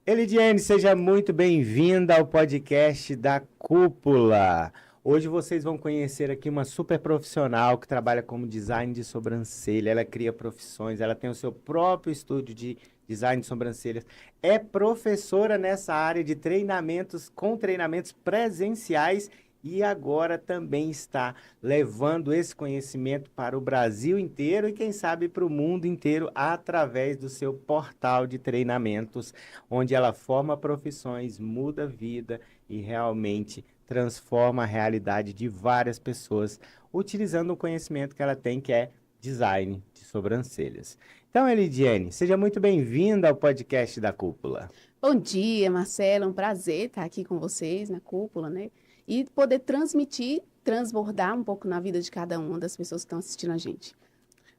Elidiane, seja muito bem-vinda ao podcast da Cúpula. Hoje vocês vão conhecer aqui uma super profissional que trabalha como design de sobrancelha. Ela cria profissões, ela tem o seu próprio estúdio de design de sobrancelhas. É professora nessa área de treinamentos, com treinamentos presenciais e agora também está levando esse conhecimento para o Brasil inteiro e quem sabe para o mundo inteiro através do seu portal de treinamentos, onde ela forma profissões, muda a vida e realmente transforma a realidade de várias pessoas, utilizando o conhecimento que ela tem, que é design de sobrancelhas. Então, Elidiane, seja muito bem-vinda ao podcast da Cúpula. Bom dia, Marcelo. É um prazer estar aqui com vocês na Cúpula, né? E poder transmitir, transbordar um pouco na vida de cada uma das pessoas que estão assistindo a gente.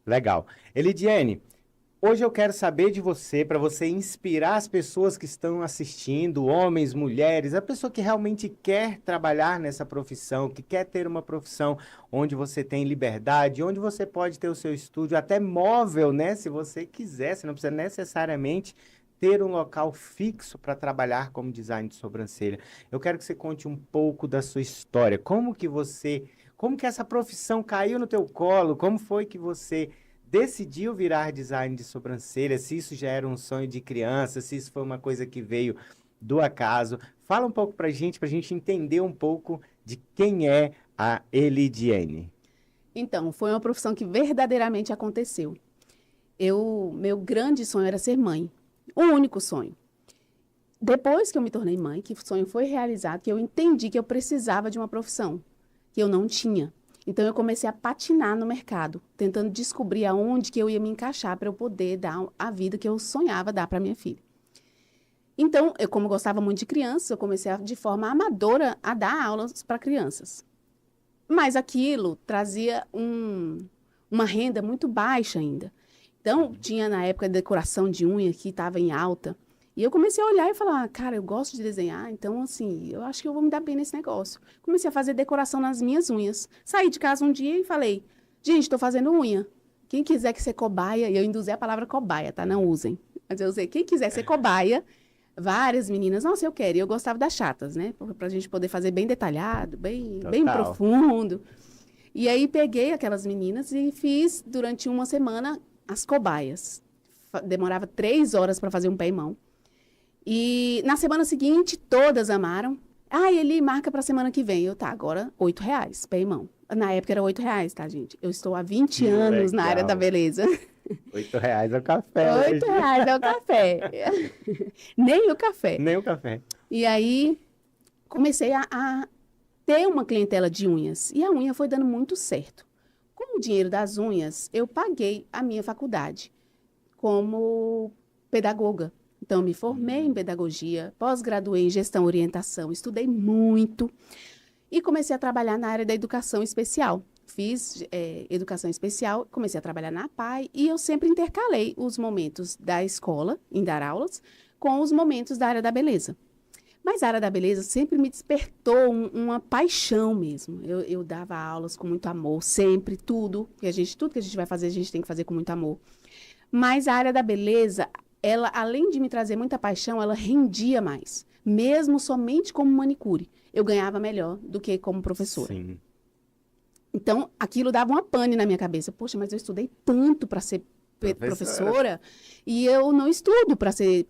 Legal. Elidiane, hoje eu quero saber de você, para você inspirar as pessoas que estão assistindo, homens, mulheres, a pessoa que realmente quer trabalhar nessa profissão, que quer ter uma profissão onde você tem liberdade, onde você pode ter o seu estúdio, até móvel, né? Se você quiser, você não precisa necessariamente ter um local fixo para trabalhar como design de sobrancelha. Eu quero que você conte um pouco da sua história. Como que essa profissão caiu no teu colo? Como foi que você decidiu virar design de sobrancelha? Se isso já era um sonho de criança, se isso foi uma coisa que veio do acaso. Fala um pouco pra gente entender um pouco de quem é a Elidiane. Então, foi uma profissão que verdadeiramente aconteceu. Meu grande sonho era ser mãe. O único sonho. Depois que eu me tornei mãe, que o sonho foi realizado, que eu entendi que eu precisava de uma profissão, que eu não tinha. Então, eu comecei a patinar no mercado, tentando descobrir aonde que eu ia me encaixar para eu poder dar a vida que eu sonhava dar para minha filha. Então, como gostava muito de crianças, eu comecei de forma amadora a dar aulas para crianças. Mas aquilo trazia uma renda muito baixa ainda. Então, tinha na época decoração de unha que estava em alta. E eu comecei a olhar e falar, cara, eu gosto de desenhar, então, assim, eu acho que eu vou me dar bem nesse negócio. Comecei a fazer decoração nas minhas unhas. Saí de casa um dia e falei, gente, estou fazendo unha. Quem quiser que ser cobaia, e eu ainda usei a palavra cobaia, tá? Não usem. Mas eu usei, quem quiser ser cobaia, várias meninas, nossa, eu quero. E eu gostava das chatas, né? Pra gente poder fazer bem detalhado, bem profundo. E aí, peguei aquelas meninas e fiz, durante uma semana, as cobaias. Demorava 3 horas para fazer um pé e mão. E na semana seguinte, todas amaram. Ah, ele marca para a semana que vem. Tá, agora R$8, pé e mão. Na época era R$8, tá, gente? Eu estou há 20 anos na área da beleza. R$8 é o café. R$8 é o café. Nem o café. Nem o café. E aí, comecei a ter uma clientela de unhas. E a unha foi dando muito certo. Com o dinheiro das unhas, eu paguei a minha faculdade como pedagoga. Então, me formei em pedagogia, pós-graduei em gestão e orientação, estudei muito e comecei a trabalhar na área da educação especial. Fiz educação especial, comecei a trabalhar na APAE e eu sempre intercalei os momentos da escola, em dar aulas, com os momentos da área da beleza. Mas a área da beleza sempre me despertou uma paixão mesmo. Eu dava aulas com muito amor, sempre, tudo que a gente vai fazer, a gente tem que fazer com muito amor. Mas a área da beleza, ela, além de me trazer muita paixão, ela rendia mais. Mesmo somente como manicure, eu ganhava melhor do que como professora. Sim. Então, aquilo dava uma pane na minha cabeça. Poxa, mas eu estudei tanto para ser professora e eu não estudo para ser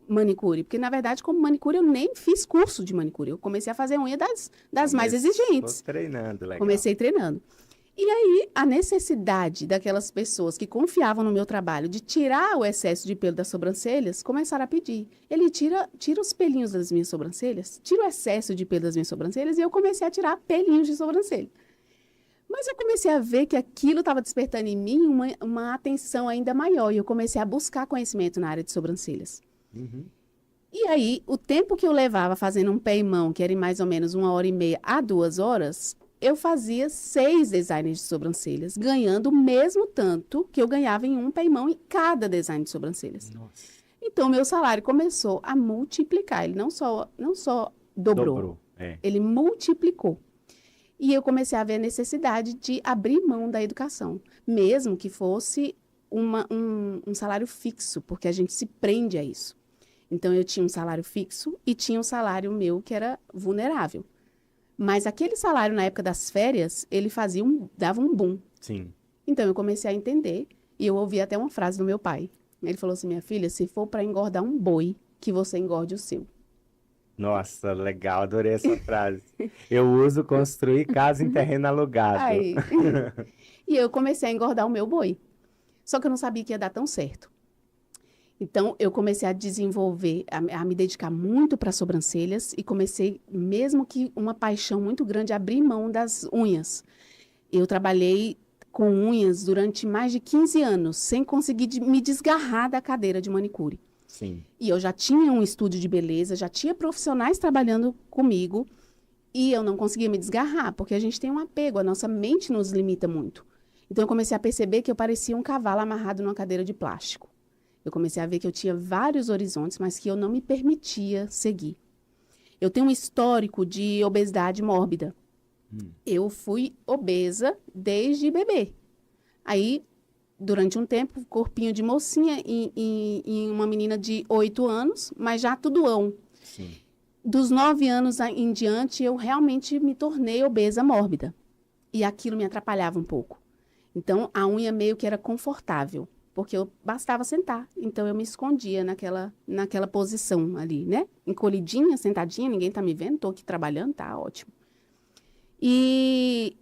manicure, porque na verdade como manicure eu nem fiz curso de manicure, eu comecei a fazer unha das mais exigentes. Treinando, legal. Comecei treinando. E aí a necessidade daquelas pessoas que confiavam no meu trabalho de tirar o excesso de pelo das sobrancelhas, começaram a pedir. Ele tira os pelinhos das minhas sobrancelhas, tira o excesso de pelo das minhas sobrancelhas e eu comecei a tirar pelinhos de sobrancelha. Mas eu comecei a ver que aquilo estava despertando em mim uma atenção ainda maior e eu comecei a buscar conhecimento na área de sobrancelhas. Uhum. E aí, o tempo que eu levava fazendo um pé e mão, que era em mais ou menos 1h30 a 2 horas, eu fazia 6 designs de sobrancelhas, ganhando o mesmo tanto que eu ganhava em um pé e mão em cada design de sobrancelhas. Nossa. Então, meu salário começou a multiplicar. Ele não só dobrou. Ele multiplicou. E eu comecei a ver a necessidade de abrir mão da educação, mesmo que fosse um salário fixo, porque a gente se prende a isso. Então, eu tinha um salário fixo e tinha um salário meu que era vulnerável. Mas aquele salário, na época das férias, ele dava um boom. Sim. Então, eu comecei a entender e eu ouvi até uma frase do meu pai. Ele falou assim, minha filha, se for para engordar um boi, que você engorde o seu. Nossa, legal, adorei essa frase. Eu uso construir casa em terreno alugado. Aí, e eu comecei a engordar o meu boi. Só que eu não sabia que ia dar tão certo. Então, eu comecei a desenvolver, a me dedicar muito para sobrancelhas e comecei, mesmo que uma paixão muito grande, a abrir mão das unhas. Eu trabalhei com unhas durante mais de 15 anos, sem conseguir me desgarrar da cadeira de manicure. Sim. E eu já tinha um estúdio de beleza, já tinha profissionais trabalhando comigo e eu não conseguia me desgarrar, porque a gente tem um apego, a nossa mente nos limita muito. Então, eu comecei a perceber que eu parecia um cavalo amarrado numa cadeira de plástico. Eu comecei a ver que eu tinha vários horizontes, mas que eu não me permitia seguir. Eu tenho um histórico de obesidade mórbida. Eu fui obesa desde bebê. Aí, durante um tempo, corpinho de mocinha em uma menina de 8 anos, mas já tudoão. Sim. Dos 9 anos em diante, eu realmente me tornei obesa mórbida. E aquilo me atrapalhava um pouco. Então, a unha meio que era confortável, porque eu bastava sentar. Então, eu me escondia naquela posição ali, né? Encolhidinha, sentadinha, ninguém tá me vendo, tô aqui trabalhando, tá ótimo. E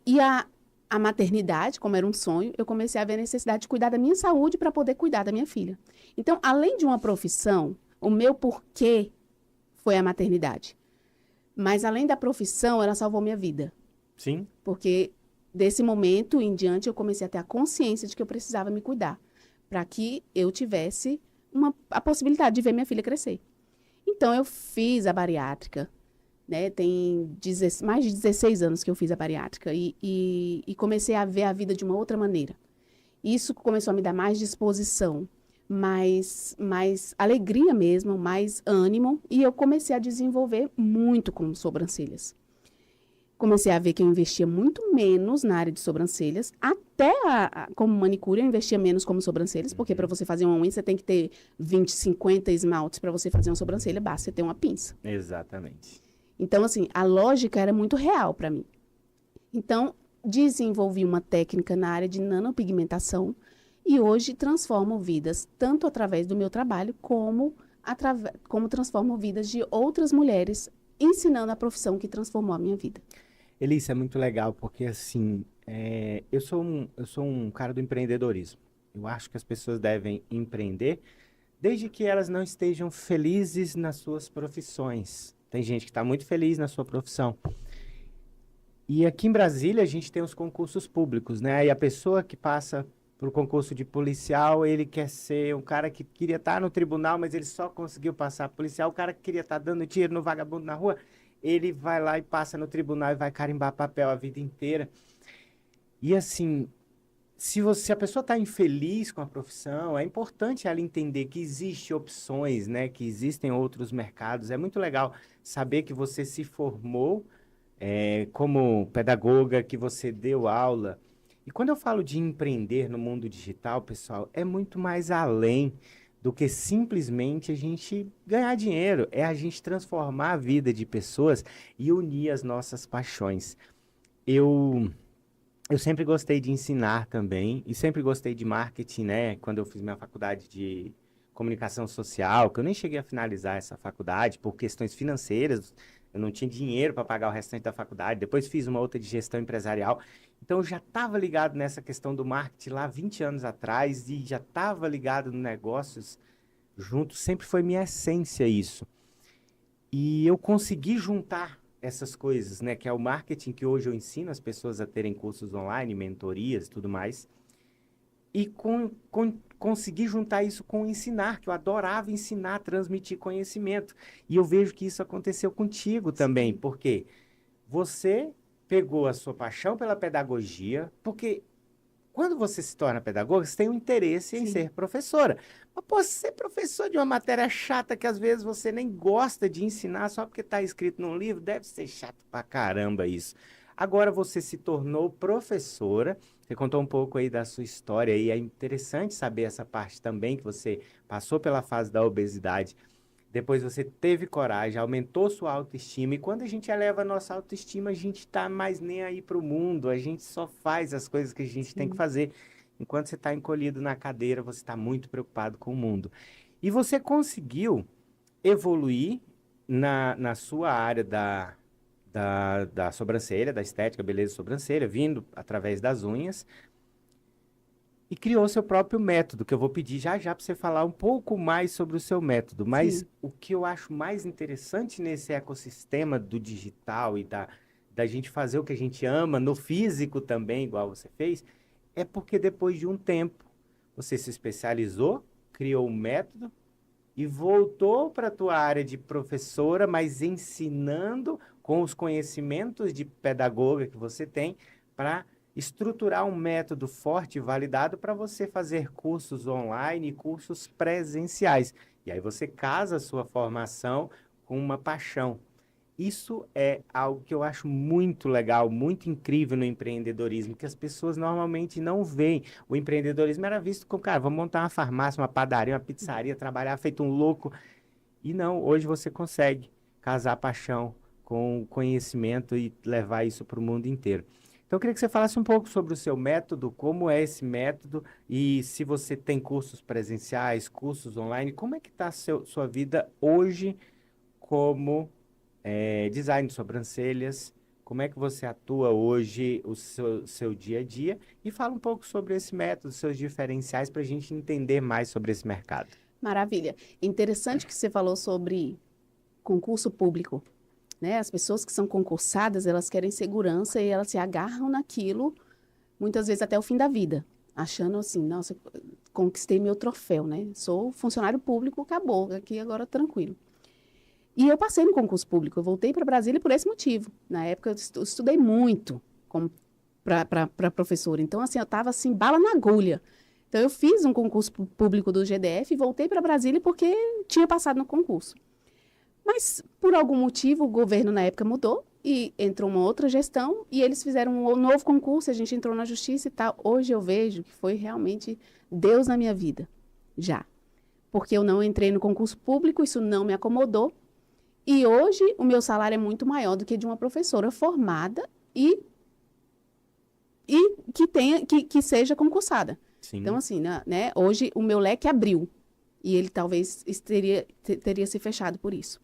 a maternidade, como era um sonho, eu comecei a ver a necessidade de cuidar da minha saúde para poder cuidar da minha filha. Então, além de uma profissão, o meu porquê foi a maternidade. Mas, além da profissão, ela salvou minha vida. Sim. Porque, desse momento em diante, eu comecei a ter a consciência de que eu precisava me cuidar, para que eu tivesse a possibilidade de ver minha filha crescer. Então, eu fiz a bariátrica, né? Tem mais de 16 anos que eu fiz a bariátrica e comecei a ver a vida de uma outra maneira. Isso começou a me dar mais disposição, mais alegria mesmo, mais ânimo, e eu comecei a desenvolver muito com sobrancelhas. Comecei a ver que eu investia muito menos na área de sobrancelhas, até como manicure eu investia menos como sobrancelhas, porque para você fazer uma unha você tem que ter 20, 50 esmaltes para você fazer uma sobrancelha, basta você ter uma pinça. Exatamente. Então, assim, a lógica era muito real para mim. Então, desenvolvi uma técnica na área de nanopigmentação e hoje transformo vidas, tanto através do meu trabalho, como transformo vidas de outras mulheres, ensinando a profissão que transformou a minha vida. Elissa, é muito legal, porque assim, eu sou um cara do empreendedorismo. Eu acho que as pessoas devem empreender desde que elas não estejam felizes nas suas profissões. Tem gente que está muito feliz na sua profissão. E aqui em Brasília a gente tem os concursos públicos, né? E a pessoa que passa para o concurso de policial, ele quer ser um cara que queria estar no tribunal, mas ele só conseguiu passar policial. O cara que queria estar dando tiro no vagabundo na rua, ele vai lá e passa no tribunal e vai carimbar papel a vida inteira. E assim, se a pessoa está infeliz com a profissão, é importante ela entender que existem opções, né? Que existem outros mercados. É muito legal saber que você se formou como pedagoga, que você deu aula. E quando eu falo de empreender no mundo digital, pessoal, é muito mais além do que simplesmente a gente ganhar dinheiro. É a gente transformar a vida de pessoas e unir as nossas paixões. Eu sempre gostei de ensinar também e sempre gostei de marketing, né? Quando eu fiz minha faculdade de comunicação social, que eu nem cheguei a finalizar essa faculdade por questões financeiras, eu não tinha dinheiro para pagar o restante da faculdade. Depois fiz uma outra de gestão empresarial. Então eu já estava ligado nessa questão do marketing lá 20 anos atrás e já estava ligado no negócios junto, sempre foi minha essência isso. E eu consegui juntar essas coisas, né, que é o marketing que hoje eu ensino as pessoas a terem cursos online, mentorias e tudo mais, e conseguir juntar isso com ensinar, que eu adorava ensinar, transmitir conhecimento. E eu vejo que isso aconteceu contigo também, Sim. porque você pegou a sua paixão pela pedagogia, porque quando você se torna pedagoga, você tem um interesse em Sim. ser professora. Mas, pô, ser professor de uma matéria chata que às vezes você nem gosta de ensinar só porque está escrito num livro, deve ser chato pra caramba isso. Agora você se tornou professora, você contou um pouco aí da sua história e é interessante saber essa parte também, que você passou pela fase da obesidade depois você teve coragem, aumentou sua autoestima, e quando a gente eleva a nossa autoestima, a gente tá mais nem aí pro mundo, a gente só faz as coisas que a gente tem que fazer. Enquanto você está encolhido na cadeira, você está muito preocupado com o mundo. E você conseguiu evoluir na sua área da sobrancelha, da estética, beleza de sobrancelha, vindo através das unhas, e criou seu próprio método, que eu vou pedir já já para você falar um pouco mais sobre o seu método. Mas Sim. o que eu acho mais interessante nesse ecossistema do digital e da gente fazer o que a gente ama, no físico também, igual você fez, é porque depois de um tempo você se especializou, criou um método e voltou para a tua área de professora, mas ensinando com os conhecimentos de pedagoga que você tem para estruturar um método forte e validado para você fazer cursos online e cursos presenciais. E aí você casa a sua formação com uma paixão. Isso é algo que eu acho muito legal, muito incrível no empreendedorismo, que as pessoas normalmente não veem. O empreendedorismo era visto como, cara, vamos montar uma farmácia, uma padaria, uma pizzaria, trabalhar feito um louco. E não, hoje você consegue casar a paixão com conhecimento e levar isso para o mundo inteiro. Então, eu queria que você falasse um pouco sobre o seu método, como é esse método e se você tem cursos presenciais, cursos online, como é que está a sua vida hoje como design de sobrancelhas, como é que você atua hoje, o seu dia a dia, e fala um pouco sobre esse método, seus diferenciais, para a gente entender mais sobre esse mercado. Maravilha. Interessante que você falou sobre concurso público, né? As pessoas que são concursadas, elas querem segurança e elas se agarram naquilo, muitas vezes até o fim da vida, achando assim, nossa, conquistei meu troféu, né? Sou funcionário público, acabou, aqui agora tranquilo. E eu passei no concurso público, eu voltei para Brasília por esse motivo. Na época eu estudei muito para professora, então assim, eu estava assim, bala na agulha. Então eu fiz um concurso público do GDF e voltei para Brasília porque tinha passado no concurso. Mas, por algum motivo, o governo na época mudou e entrou uma outra gestão e eles fizeram um novo concurso, a gente entrou na justiça e tal. Hoje eu vejo que foi realmente Deus na minha vida, já. Porque eu não entrei no concurso público, isso não me acomodou. E hoje o meu salário é muito maior do que de uma professora formada e que seja concursada. Sim. Então, assim, né, hoje o meu leque abriu e ele talvez teria se fechado por isso.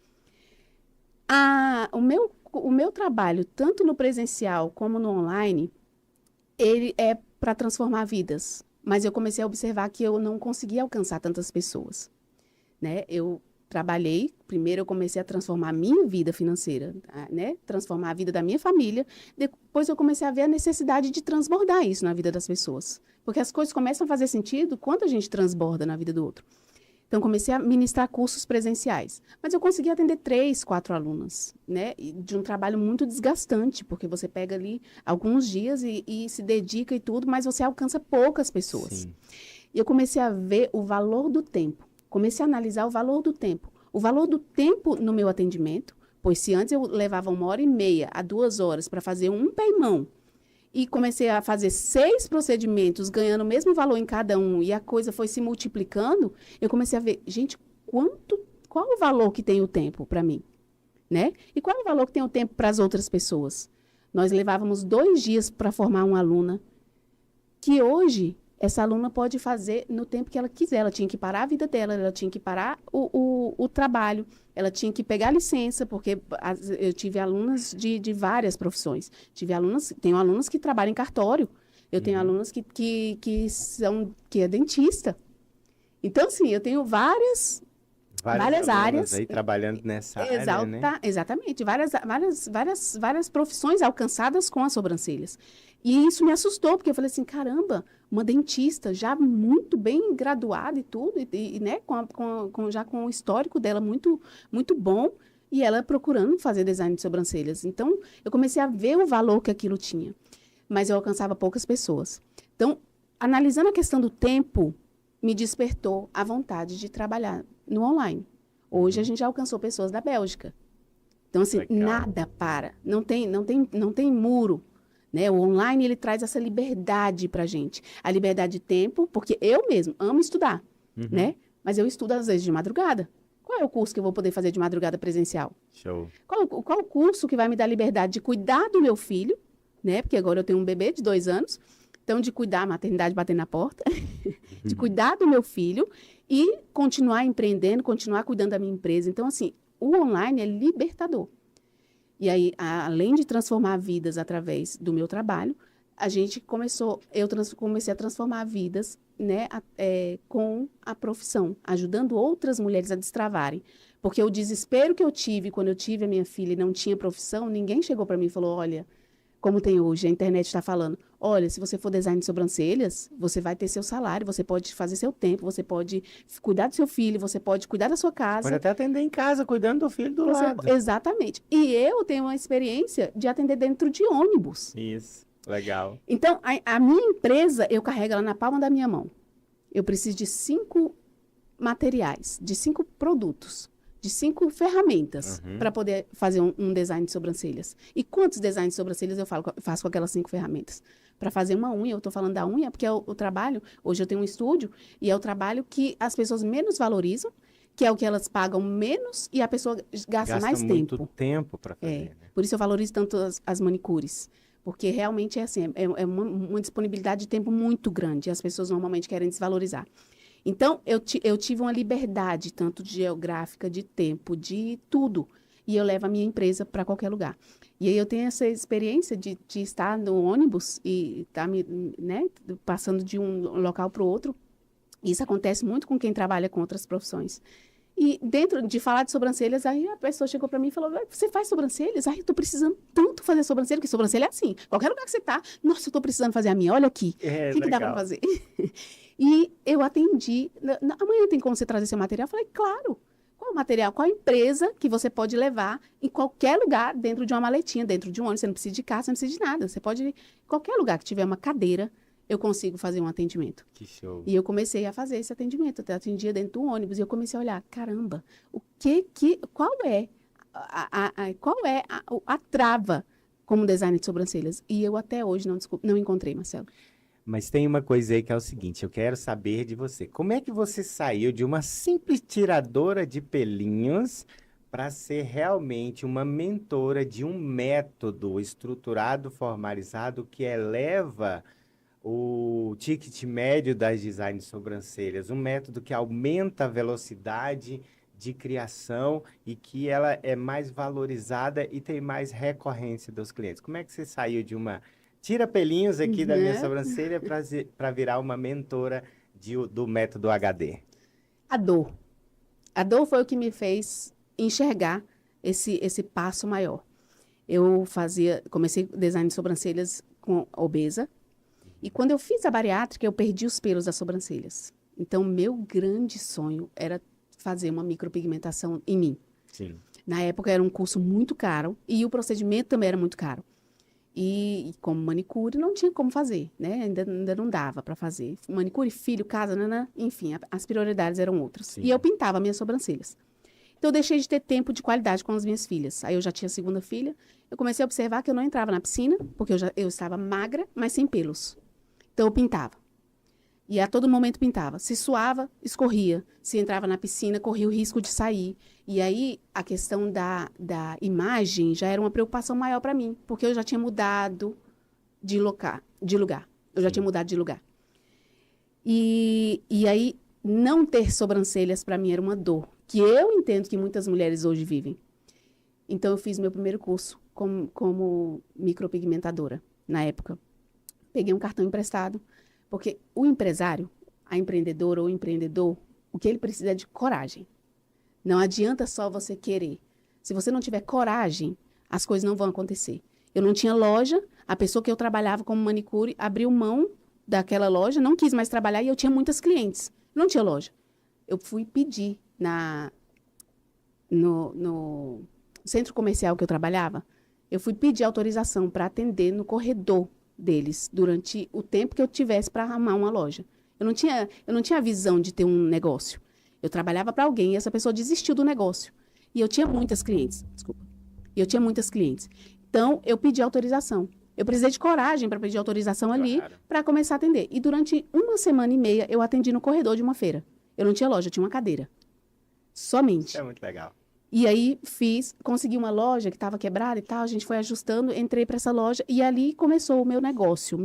O meu trabalho, tanto no presencial como no online, ele é para transformar vidas. Mas eu comecei a observar que eu não conseguia alcançar tantas pessoas, né? Eu trabalhei, primeiro eu comecei a transformar a minha vida financeira, né? Transformar a vida da minha família. Depois eu comecei a ver a necessidade de transbordar isso na vida das pessoas. Porque as coisas começam a fazer sentido quando a gente transborda na vida do outro. Então, comecei a ministrar cursos presenciais. Mas eu consegui atender 3, 4 alunas, né? De um trabalho muito desgastante, porque você pega ali alguns dias e se dedica e tudo, mas você alcança poucas pessoas. Sim. E eu comecei a ver o valor do tempo. Comecei a analisar o valor do tempo. O valor do tempo no meu atendimento, pois se antes eu levava 1h30 a 2 horas para fazer um peimão, e comecei a fazer 6 procedimentos, ganhando o mesmo valor em cada um, e a coisa foi se multiplicando, eu comecei a ver, gente, qual o valor que tem o tempo para mim, né? E qual o valor que tem o tempo para as outras pessoas? Nós levávamos 2 dias para formar uma aluna, que hoje essa aluna pode fazer no tempo que ela quiser. Ela tinha que parar a vida dela, ela tinha que parar o trabalho, ela tinha que pegar licença, porque eu tive alunas de várias profissões. Tenho alunas que trabalham em cartório, eu tenho alunas que é dentista. Então, assim, eu tenho várias áreas aí trabalhando nessa área, né? Exatamente, várias profissões alcançadas com as sobrancelhas. E isso me assustou, porque eu falei assim, caramba, uma dentista já muito bem graduada e tudo, né, já com o histórico dela muito, muito bom, e ela procurando fazer design de sobrancelhas. Então, eu comecei a ver o valor que aquilo tinha, mas eu alcançava poucas pessoas. Então, analisando a questão do tempo, me despertou a vontade de trabalhar no online. Hoje a gente já alcançou pessoas da Bélgica. Então, assim, Legal. nada para. Não tem muro. Né? O online, ele traz essa liberdade para a gente. A liberdade de tempo, porque eu mesmo amo estudar, né? Mas eu estudo, às vezes, de madrugada. Qual é o curso que eu vou poder fazer de madrugada presencial? Show. Qual o curso que vai me dar liberdade de cuidar do meu filho, né? Porque agora eu tenho um bebê de 2 anos, então de cuidar, a maternidade batendo na porta, de cuidar do meu filho e continuar empreendendo, continuar cuidando da minha empresa. Então, assim, o online é libertador. E aí, além de transformar vidas através do meu trabalho, eu comecei a transformar vidas, né, com a profissão, ajudando outras mulheres a destravarem. Porque o desespero que eu tive quando eu tive a minha filha e não tinha profissão, ninguém chegou para mim e falou, olha, como tem hoje, a internet está falando, olha, se você for design de sobrancelhas, você vai ter seu salário, você pode fazer seu tempo, você pode cuidar do seu filho, você pode cuidar da sua casa. Pode até atender em casa, cuidando do filho do lado. Exatamente. E eu tenho uma experiência de atender dentro de ônibus. Isso, legal. Então, a minha empresa, eu carrego ela na palma da minha mão. Eu preciso de 5 materiais, de 5 produtos, de 5 ferramentas para poder fazer um design de sobrancelhas. E quantos designs de sobrancelhas eu faço com aquelas 5 ferramentas? Para fazer uma unha, eu estou falando da unha, porque é o trabalho, hoje eu tenho um estúdio, e é o trabalho que as pessoas menos valorizam, que é o que elas pagam menos e a pessoa gasta mais muito tempo. tempo para fazer, né? Por isso eu valorizo tanto as manicures. Porque realmente é assim, é uma disponibilidade de tempo muito grande. As pessoas normalmente querem desvalorizar. Então, eu tive uma liberdade, tanto de geográfica, de tempo, de tudo. E eu levo a minha empresa para qualquer lugar. E aí eu tenho essa experiência de estar no ônibus e estar né, passando de um local para o outro. Isso acontece muito com quem trabalha com outras profissões. E dentro de falar de sobrancelhas, aí a pessoa chegou para mim e falou, você faz sobrancelhas? Ai, eu tô precisando tanto fazer sobrancelha, porque sobrancelha é assim. Qualquer lugar que você tá, nossa, eu tô precisando fazer a minha, olha aqui. O que dá para fazer? E eu atendi, amanhã tem como você trazer seu material? Eu falei, claro. Qual o material? Qual a empresa que você pode levar em qualquer lugar, dentro de uma maletinha, dentro de um ônibus? Você não precisa de carro, você não precisa de nada. Você pode ir em qualquer lugar que tiver uma cadeira, eu consigo fazer um atendimento. Que show. E eu comecei a fazer esse atendimento. Eu atendia dentro do ônibus e eu comecei a olhar, caramba, qual é a trava como designer de sobrancelhas? E eu até hoje não encontrei, Marcelo. Mas tem uma coisa aí que é o seguinte, eu quero saber de você. Como é que você saiu de uma simples tiradora de pelinhos para ser realmente uma mentora de um método estruturado, formalizado, que eleva o ticket médio das design de sobrancelhas, um método que aumenta a velocidade de criação e que ela é mais valorizada e tem mais recorrência dos clientes. Como é que você saiu de uma tira pelinhos aqui da minha sobrancelha para virar uma mentora do método HD? A dor. A dor foi o que me fez enxergar esse passo maior. Eu comecei design de sobrancelhas com obesa, e quando eu fiz a bariátrica, eu perdi os pelos das sobrancelhas. Então, meu grande sonho era fazer uma micropigmentação em mim. Sim. Na época, era um curso muito caro e o procedimento também era muito caro. E como manicure, não tinha como fazer, né? Ainda não dava para fazer. Manicure, filho, casa, enfim, as prioridades eram outras. Sim. E eu pintava minhas sobrancelhas. Então, eu deixei de ter tempo de qualidade com as minhas filhas. Aí, eu já tinha a segunda filha. Eu comecei a observar que eu não entrava na piscina, porque eu estava magra, mas sem pelos. Então, eu pintava. E a todo momento pintava. Se suava, escorria. Se entrava na piscina, corria o risco de sair. E aí, a questão da imagem já era uma preocupação maior para mim, porque eu já tinha mudado de lugar. Eu já tinha mudado de lugar. E aí, não ter sobrancelhas para mim era uma dor, que eu entendo que muitas mulheres hoje vivem. Então, eu fiz meu primeiro curso como micropigmentadora, na época. Peguei um cartão emprestado, porque o empresário, a empreendedora ou o empreendedor, o que ele precisa é de coragem. Não adianta só você querer. Se você não tiver coragem, as coisas não vão acontecer. Eu não tinha loja, a pessoa que eu trabalhava como manicure abriu mão daquela loja, não quis mais trabalhar e eu tinha muitas clientes. Não tinha loja. Eu fui pedir no centro comercial que eu trabalhava, eu fui pedir autorização para atender no corredor deles durante o tempo que eu tivesse para arrumar uma loja. Eu não tinha a visão de ter um negócio. Eu trabalhava para alguém e essa pessoa desistiu do negócio. E eu tinha muitas clientes. Desculpa. E eu tinha muitas clientes. Então, eu pedi autorização. Eu precisei de coragem para pedir autorização ali para começar a atender. E durante 1 semana e meia, eu atendi no corredor de uma feira. Eu não tinha loja, eu tinha uma cadeira. Somente. Isso é muito legal. E aí consegui uma loja que estava quebrada e tal, a gente foi ajustando, entrei para essa loja e ali começou o meu negócio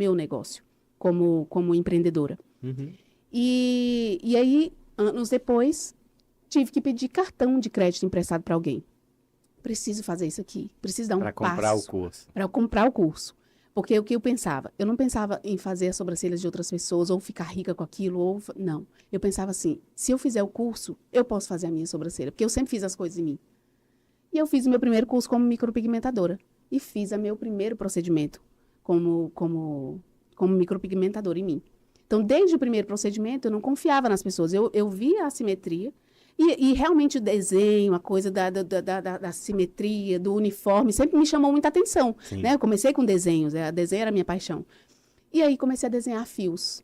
como empreendedora. Uhum. E aí, anos depois, tive que pedir cartão de crédito emprestado para alguém. Preciso fazer isso aqui, preciso dar um Para comprar o passo curso. para eu comprar o curso. Porque o que eu pensava? Eu não pensava em fazer as sobrancelhas de outras pessoas ou ficar rica com aquilo, não. Eu pensava assim, se eu fizer o curso, eu posso fazer a minha sobrancelha, porque eu sempre fiz as coisas em mim. E eu fiz o meu primeiro curso como micropigmentadora. E fiz o meu primeiro procedimento como micropigmentadora em mim. Então, desde o primeiro procedimento, eu não confiava nas pessoas. Eu via a simetria e realmente o desenho, a coisa da simetria, do uniforme, sempre me chamou muita atenção. Né? Eu comecei com desenhos, desenho era a minha paixão. E aí comecei a desenhar fios.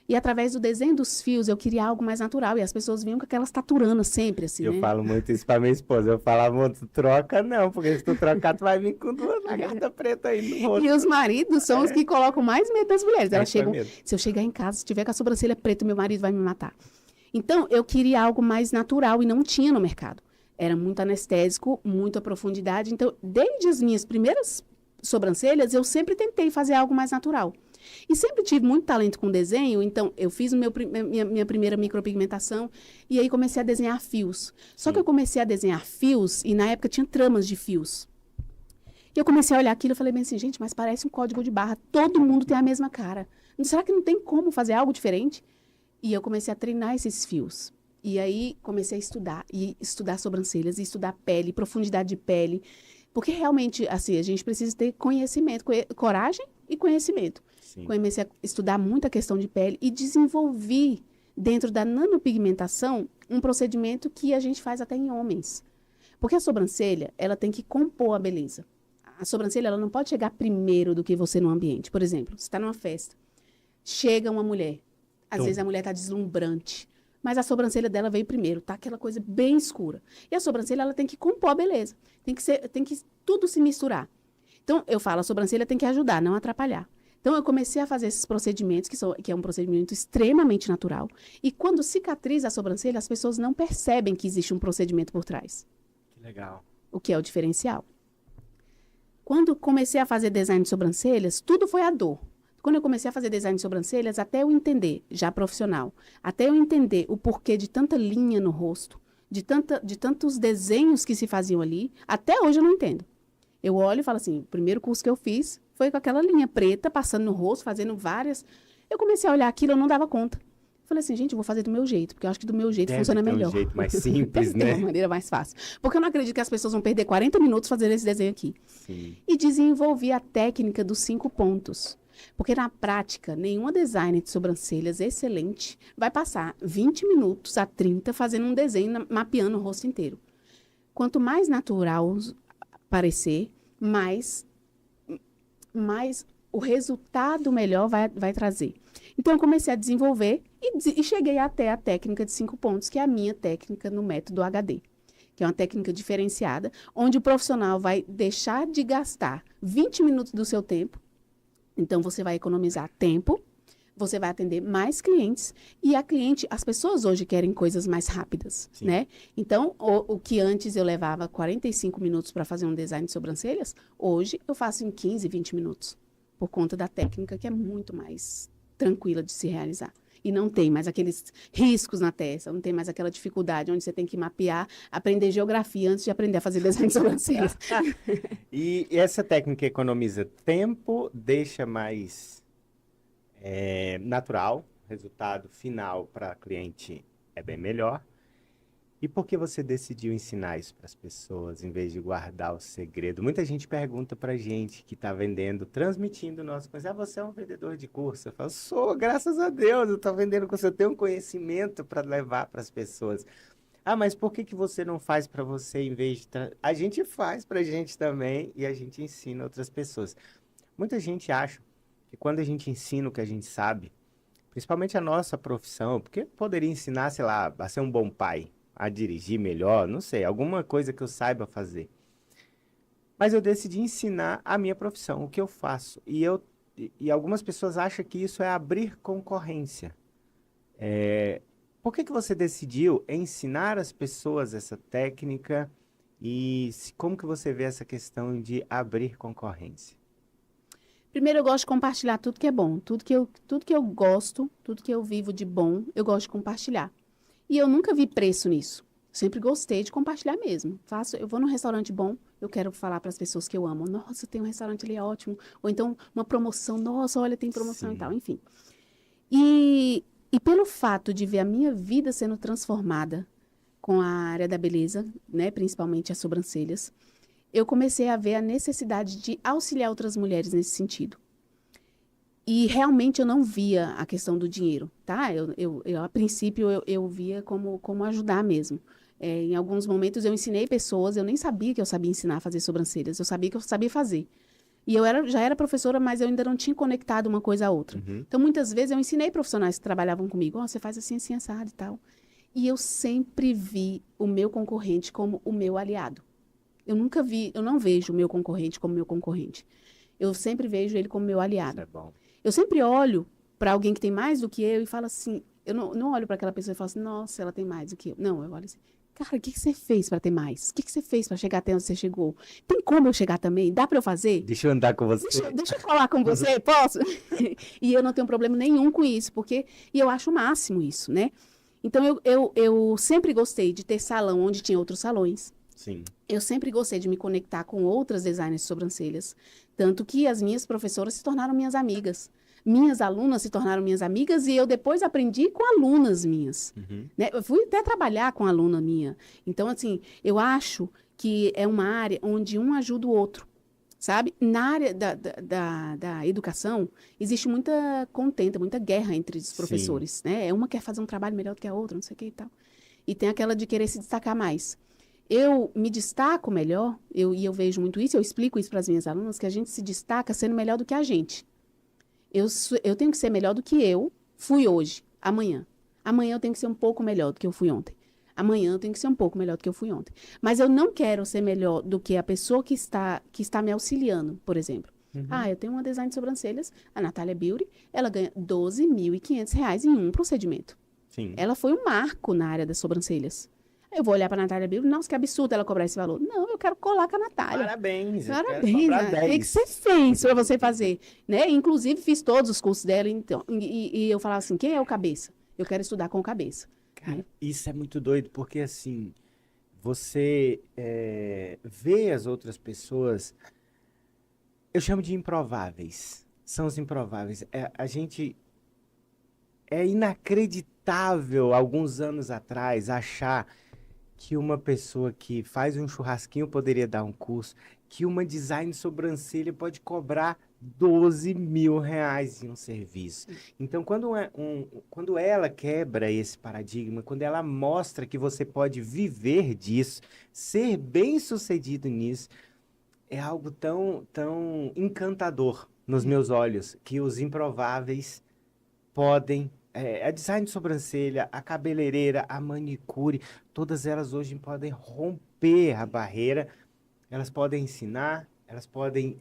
E através do desenho dos fios, eu queria algo mais natural. E as pessoas vinham com aquelas taturanas sempre, assim, Eu falo muito isso pra minha esposa. Eu falo, amor, tu troca não, porque se tu trocar, tu vai vir com 2 lagartas pretas aí no rosto. E os maridos são os que colocam mais medo das mulheres. Elas chegam, medo. se eu chegar em casa, se tiver com a sobrancelha preta, meu marido vai me matar. Então, eu queria algo mais natural e não tinha no mercado. Era muito anestésico, muita profundidade. Então, desde as minhas primeiras sobrancelhas, eu sempre tentei fazer algo mais natural. E sempre tive muito talento com desenho, então eu fiz minha primeira micropigmentação e aí comecei a desenhar fios. Só que eu comecei a desenhar fios e na época tinha tramas de fios. E eu comecei a olhar aquilo e falei bem assim, gente, mas parece um código de barra, todo mundo tem a mesma cara. Será que não tem como fazer algo diferente? E eu comecei a treinar esses fios. E aí comecei a estudar sobrancelhas, e estudar pele, profundidade de pele. Porque realmente, assim, a gente precisa ter conhecimento, coragem e conhecimento. Sim. Comecei a estudar muita questão de pele e desenvolvi, dentro da nanopigmentação, um procedimento que a gente faz até em homens. Porque a sobrancelha, ela tem que compor a beleza. A sobrancelha, ela não pode chegar primeiro do que você no ambiente. Por exemplo, você está numa festa, chega uma mulher, às vezes a mulher está deslumbrante, mas a sobrancelha dela veio primeiro, tá aquela coisa bem escura. E a sobrancelha, ela tem que compor a beleza. Tem que tudo se misturar. Então, eu falo, a sobrancelha tem que ajudar, não atrapalhar. Então, eu comecei a fazer esses procedimentos, que é um procedimento extremamente natural. E quando cicatriza a sobrancelha, as pessoas não percebem que existe um procedimento por trás. Que legal. O que é o diferencial. Quando comecei a fazer design de sobrancelhas, tudo foi a dor. Quando eu comecei a fazer design de sobrancelhas, até eu entender, já profissional, até eu entender o porquê de tanta linha no rosto, de tantos desenhos que se faziam ali, até hoje eu não entendo. Eu olho e falo assim, o primeiro curso que eu fiz foi com aquela linha preta, passando no rosto, fazendo várias. Eu comecei a olhar aquilo, eu não dava conta. Falei assim, gente, eu vou fazer do meu jeito, porque eu acho que do meu jeito funciona melhor. Um jeito mais simples, Deve ter né? uma maneira mais fácil. Porque eu não acredito que as pessoas vão perder 40 minutos fazendo esse desenho aqui. Sim. E desenvolvi a técnica dos 5 pontos. Porque na prática, nenhuma designer de sobrancelhas excelente vai passar 20 minutos a 30 fazendo um desenho, mapeando o rosto inteiro. Quanto mais natural parecer, mais o resultado melhor vai trazer. Então, eu comecei a desenvolver e cheguei até a técnica de 5 pontos, que é a minha técnica no método HD, que é uma técnica diferenciada, onde o profissional vai deixar de gastar 20 minutos do seu tempo. Então, você vai economizar tempo, você vai atender mais clientes e as pessoas hoje querem coisas mais rápidas, Sim. né? Então, o que antes eu levava 45 minutos para fazer um design de sobrancelhas, hoje eu faço em 15, 20 minutos, por conta da técnica que é muito mais tranquila de se realizar. E não tem mais aqueles riscos na testa, não tem mais aquela dificuldade onde você tem que mapear, aprender geografia antes de aprender a fazer design de sobrancelhas. E essa técnica economiza tempo, deixa mais natural, resultado final para cliente é bem melhor. E por que você decidiu ensinar isso para as pessoas, em vez de guardar o segredo? Muita gente pergunta para gente que está vendendo, transmitindo o nosso conhecimento. Você é um vendedor de curso? Eu falo, sou, graças a Deus, eu estou vendendo curso, eu tenho um conhecimento para levar para as pessoas. Ah, mas por que você não faz para você em vez de... A gente faz para a gente também e a gente ensina outras pessoas. Muita gente acha que quando a gente ensina o que a gente sabe, principalmente a nossa profissão, porque poderia ensinar, sei lá, a ser um bom pai, a dirigir melhor, não sei, alguma coisa que eu saiba fazer. Mas eu decidi ensinar a minha profissão, o que eu faço. E algumas pessoas acham que isso é abrir concorrência. Por por que você decidiu ensinar as pessoas essa técnica e como que você vê essa questão de abrir concorrência? Primeiro, eu gosto de compartilhar tudo que é bom, tudo que eu gosto, tudo que eu vivo de bom, eu gosto de compartilhar. E eu nunca vi preço nisso. Sempre gostei de compartilhar mesmo. Eu vou num restaurante bom, eu quero falar para as pessoas que eu amo. Nossa, tem um restaurante ali, é ótimo. Ou então, uma promoção. Nossa, olha, tem promoção e tal. Enfim. E pelo fato de ver a minha vida sendo transformada com a área da beleza, né, principalmente as sobrancelhas, eu comecei a ver a necessidade de auxiliar outras mulheres nesse sentido. E realmente eu não via a questão do dinheiro, tá? A princípio, eu via como ajudar mesmo. Em alguns momentos eu ensinei pessoas, eu nem sabia que eu sabia ensinar a fazer sobrancelhas, eu sabia que eu sabia fazer. E já era professora, mas eu ainda não tinha conectado uma coisa à outra. Uhum. Então, muitas vezes eu ensinei profissionais que trabalhavam comigo, você faz assim, assim, assado e tal. E eu sempre vi o meu concorrente como o meu aliado. Eu não vejo o meu concorrente como meu concorrente. Eu sempre vejo ele como meu aliado. Isso é bom. Eu sempre olho para alguém que tem mais do que eu e falo assim, eu não olho para aquela pessoa e falo assim, nossa, ela tem mais do que eu. Não, eu olho assim, cara, o que você fez para ter mais? O que você fez para chegar até onde você chegou? Tem como eu chegar também? Dá para eu fazer? Deixa eu andar com você. Deixa eu falar com você, posso? E eu não tenho problema nenhum com isso, e eu acho o máximo isso, né? Então, eu sempre gostei de ter salão onde tinha outros salões. Sim. Eu sempre gostei de me conectar com outras designers de sobrancelhas. Tanto que as minhas professoras se tornaram minhas amigas. Minhas alunas se tornaram minhas amigas e eu depois aprendi com alunas minhas. Uhum. Né? Eu fui até trabalhar com aluna minha. Então, assim, eu acho que é uma área onde um ajuda o outro. Sabe? Na área da educação, existe muita contenda, muita guerra entre os professores. Né? Uma quer fazer um trabalho melhor do que a outra, não sei o que e tal. E tem aquela de querer se destacar mais. Eu me destaco melhor, e eu vejo muito isso, eu explico isso para as minhas alunas, que a gente se destaca sendo melhor do que a gente. Eu tenho que ser melhor do que eu fui hoje, amanhã. Amanhã eu tenho que ser um pouco melhor do que eu fui ontem. Amanhã eu tenho que ser um pouco melhor do que eu fui ontem. Mas eu não quero ser melhor do que a pessoa que está me auxiliando, por exemplo. Uhum. Eu tenho uma design de sobrancelhas, a Natália Beauty, ela ganha R$12.500 em um procedimento. Sim. Ela foi um marco na área das sobrancelhas. Eu vou olhar para a Natália Beauty, nossa, que absurdo ela cobrar esse valor. Não, eu quero colar com a Natália. Parabéns. Parabéns, né? O que você fez para você fazer? Né? Inclusive, fiz todos os cursos dela, então, e eu falava assim, quem é o cabeça? Eu quero estudar com o cabeça. Cara, isso é muito doido, porque assim, você vê as outras pessoas, eu chamo de improváveis, são os improváveis. É inacreditável, alguns anos atrás, achar que uma pessoa que faz um churrasquinho poderia dar um curso, que uma design de sobrancelha pode cobrar R$12.000 em um serviço. Então, quando ela quebra esse paradigma, quando ela mostra que você pode viver disso, ser bem-sucedido nisso, é algo tão, tão encantador nos meus olhos, que os improváveis podem... a design de sobrancelha, a cabeleireira, a manicure, todas elas hoje podem romper a barreira, elas podem ensinar, elas podem,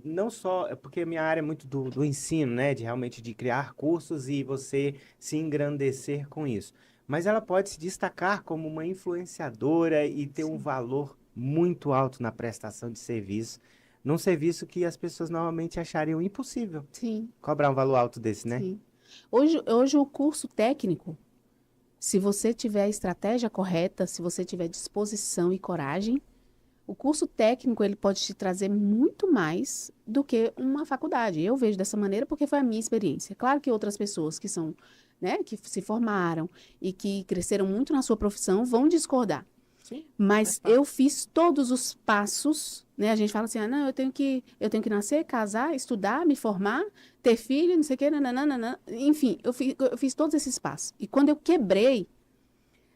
não só, porque a minha área é muito do ensino, né, de realmente de criar cursos e você se engrandecer com isso, mas ela pode se destacar como uma influenciadora e ter um valor muito alto na prestação de serviço, num serviço que as pessoas normalmente achariam impossível. Sim. Cobrar um valor alto desse, né? Sim. Hoje o curso técnico, se você tiver a estratégia correta, se você tiver disposição e coragem, o curso técnico ele pode te trazer muito mais do que uma faculdade. Eu vejo dessa maneira porque foi a minha experiência. Claro que outras pessoas que são, né, que se formaram e que cresceram muito na sua profissão vão discordar. Sim, mas eu fiz todos os passos, né? A gente fala assim, não, eu tenho que nascer, casar, estudar, me formar, ter filho, não sei o quê, nananana. Enfim, eu fiz todos esses passos. E quando eu quebrei,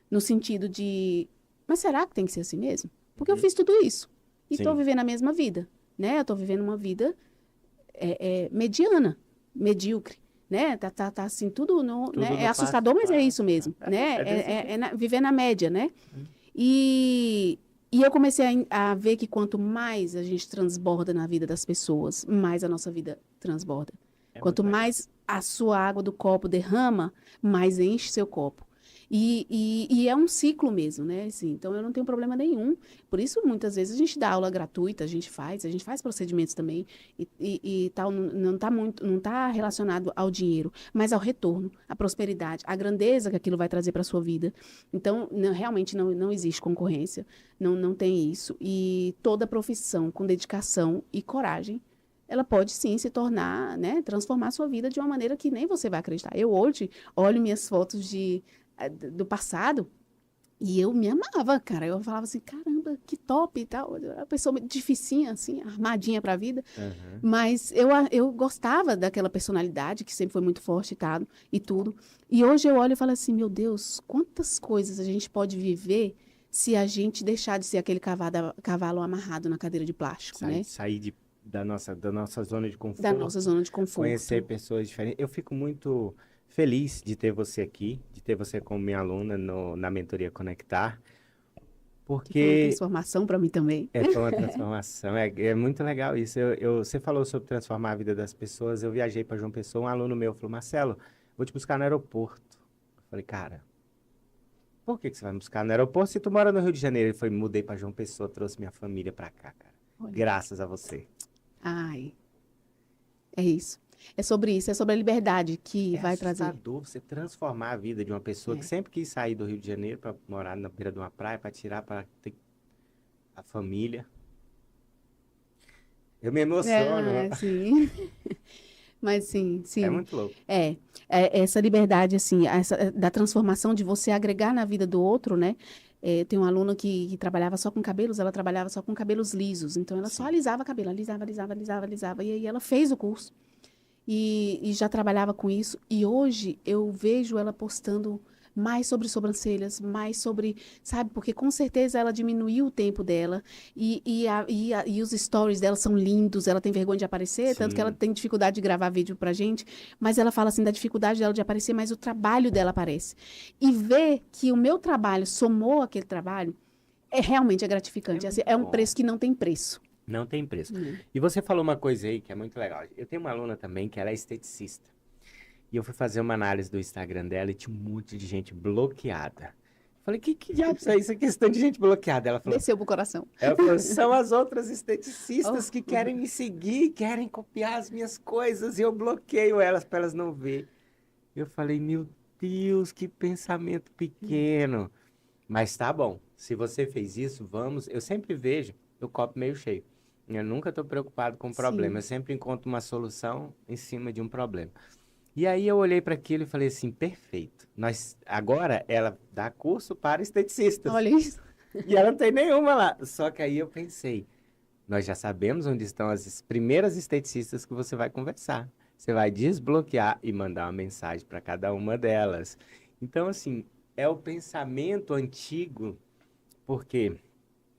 no sentido de, mas será que tem que ser assim mesmo? Porque eu fiz tudo isso. E estou vivendo a mesma vida, né? Eu estou vivendo uma vida mediana, medíocre. Né? Tá assim, tudo né? É assustador, mas é isso mesmo, né? Viver na média, né? E eu comecei a ver que quanto mais a gente transborda na vida das pessoas, mais a nossa vida transborda. Quanto mais a sua água do copo derrama, mais enche seu copo. E é um ciclo mesmo, né? Assim, então, eu não tenho problema nenhum. Por isso, muitas vezes, a gente dá aula gratuita, a gente faz procedimentos também, e tal, não tá muito, não tá relacionado ao dinheiro, mas ao retorno, à prosperidade, à grandeza que aquilo vai trazer para a sua vida. Então, realmente não existe concorrência, não tem isso. E toda profissão com dedicação e coragem, ela pode sim se tornar, né, transformar a sua vida de uma maneira que nem você vai acreditar. Eu hoje olho minhas fotos do passado e eu me amava, cara. Eu falava assim, caramba, que top e tal. Eu era uma pessoa muito dificinha, assim, armadinha pra vida. Aham. Mas eu gostava daquela personalidade que sempre foi muito forte e tudo. E hoje eu olho e falo assim, meu Deus, quantas coisas a gente pode viver se a gente deixar de ser aquele cavalo amarrado na cadeira de plástico, né? Sair da nossa zona de Da nossa conforto, zona de conhecer conforto. pessoas diferentes. Eu fico muito feliz de ter você aqui, de ter você como minha aluna na mentoria Conectar, Que foi uma porque transformação para mim também. foi uma transformação. É muito legal isso. Você falou sobre transformar a vida das pessoas. Eu viajei para João Pessoa, um aluno meu falou, Marcelo, vou te buscar no aeroporto. Eu falei, cara, por que você vai me buscar no aeroporto se tu mora no Rio de Janeiro? Ele foi, mudei para João Pessoa, trouxe minha família para cá, cara. Olha. Graças a você. Ai, é isso. É sobre isso, é sobre a liberdade que É vai trazer. assustador você transformar a vida de uma pessoa que É. sempre quis sair do Rio de Janeiro para morar na beira de uma praia, para tirar para ter a família. Eu me emociono. É, sim. Mas sim, É sim. muito louco. Essa liberdade, assim, da transformação de você agregar na vida do outro, né? Tem uma aluna que trabalhava só com cabelos, ela trabalhava só com cabelos lisos. Então, ela só Sim. alisava cabelo, alisava, alisava, alisava, alisava. E aí ela fez o curso e já trabalhava com isso. E hoje eu vejo ela postando mais sobre sobrancelhas, mais sobre, sabe? Porque com certeza ela diminuiu o tempo dela e os stories dela são lindos. Ela tem vergonha de aparecer, tanto que ela Sim. tem dificuldade de gravar vídeo pra gente. Mas ela fala assim da dificuldade dela de aparecer, mas o trabalho dela aparece. E ver que o meu trabalho somou aquele trabalho realmente é É gratificante. Assim, muito é um bom. preço que não tem preço. Não tem preço. Né? E você falou uma coisa aí que é muito legal. Eu tenho uma aluna também que ela é esteticista. E eu fui fazer uma análise do Instagram dela e tinha um monte de gente bloqueada. Falei, que diabos é isso aqui? Esse tanto de gente bloqueada. Desceu pro coração. Ela falou, são as outras Oh, esteticistas que querem me seguir, querem copiar as minhas coisas e eu bloqueio elas para elas não ver. Eu falei, meu Deus, que pensamento pequeno. Mas tá bom, se você fez isso, vamos. Eu sempre vejo o copo meio cheio. Eu nunca estou preocupado com o problema. sim. Eu sempre encontro uma solução em cima de um problema. E aí eu olhei para aquilo e falei assim, perfeito. Agora ela dá curso para esteticistas. Olha isso. E ela não tem nenhuma lá. Só que aí eu pensei, nós já sabemos onde estão as primeiras esteticistas que você vai conversar. Você vai desbloquear e mandar uma mensagem para cada uma delas. Então, assim, é o pensamento antigo, porque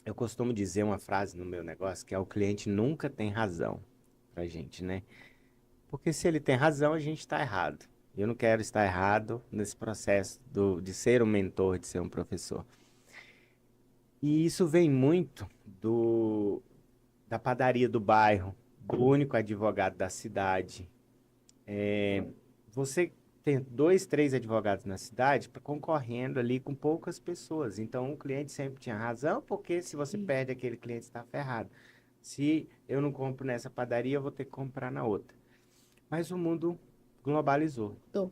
eu costumo dizer uma frase no meu negócio que é o cliente nunca tem razão pra gente, né? Porque se ele tem razão, a gente está errado. Eu não quero estar errado nesse processo de ser um mentor, de ser um professor. E isso vem muito da padaria do bairro, do único advogado da cidade. Você tem dois, três advogados na cidade concorrendo ali com poucas pessoas. Então, o cliente sempre tinha razão, porque se você Sim. perde aquele cliente, está ferrado. Se eu não compro nessa padaria, eu vou ter que comprar na outra. Mas o mundo globalizou. Tô.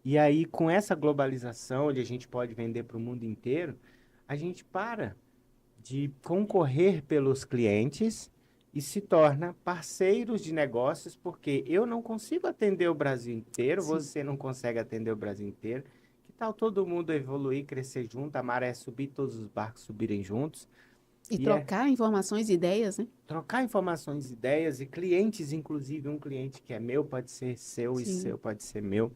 E aí, com essa globalização, onde a gente pode vender para o mundo inteiro, a gente para de concorrer pelos clientes e se torna parceiros de negócios, porque eu não consigo atender o Brasil inteiro, Sim. você não consegue atender o Brasil inteiro. Que tal todo mundo evoluir, crescer junto, a maré subir, todos os barcos subirem juntos? E E é trocar informações e ideias, né? trocar informações, ideias e clientes, inclusive um cliente que é meu pode ser seu e Sim. seu pode ser meu.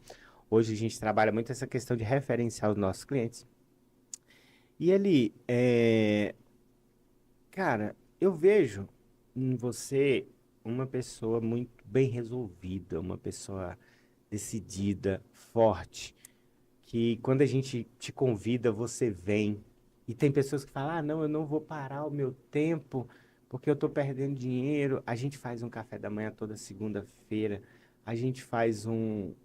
Hoje a gente trabalha muito essa questão de referenciar os nossos clientes. E ele, cara, eu vejo em você uma pessoa muito bem resolvida, uma pessoa decidida, forte, que quando a gente te convida, você vem. E tem pessoas que falam, ah, não, eu não vou parar o meu tempo porque eu tô perdendo dinheiro. A gente faz um café da manhã toda segunda-feira. a gente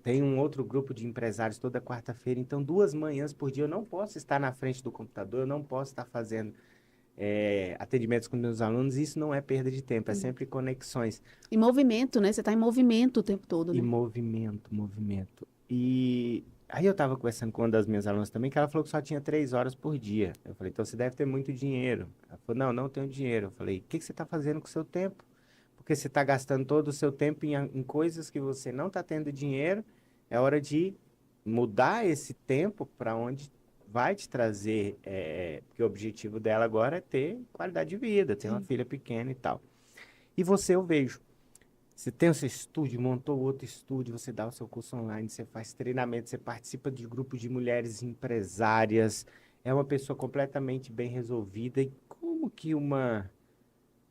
tem um outro grupo de empresários toda quarta-feira, então 2 manhãs por dia eu não posso estar na frente do computador, eu não posso estar fazendo atendimentos com meus alunos, e isso não é perda de tempo, é sempre conexões. E movimento, né? Você está em movimento o tempo todo, E né? movimento. E aí eu estava conversando com uma das minhas alunas também, que ela falou que só tinha 3 horas por dia. Eu falei, então você deve ter muito dinheiro. Ela falou, não, não tenho dinheiro. Eu falei, o que você está fazendo com o seu tempo? Porque você está gastando todo o seu tempo em coisas que você não está tendo dinheiro. É hora de mudar esse tempo para onde vai te trazer, porque o objetivo dela agora é ter qualidade de vida, ter uma filha pequena e tal. E você, eu vejo, você tem o seu estúdio, montou outro estúdio, você dá o seu curso online, você faz treinamento, você participa de grupos de mulheres empresárias, é uma pessoa completamente bem resolvida. E como que uma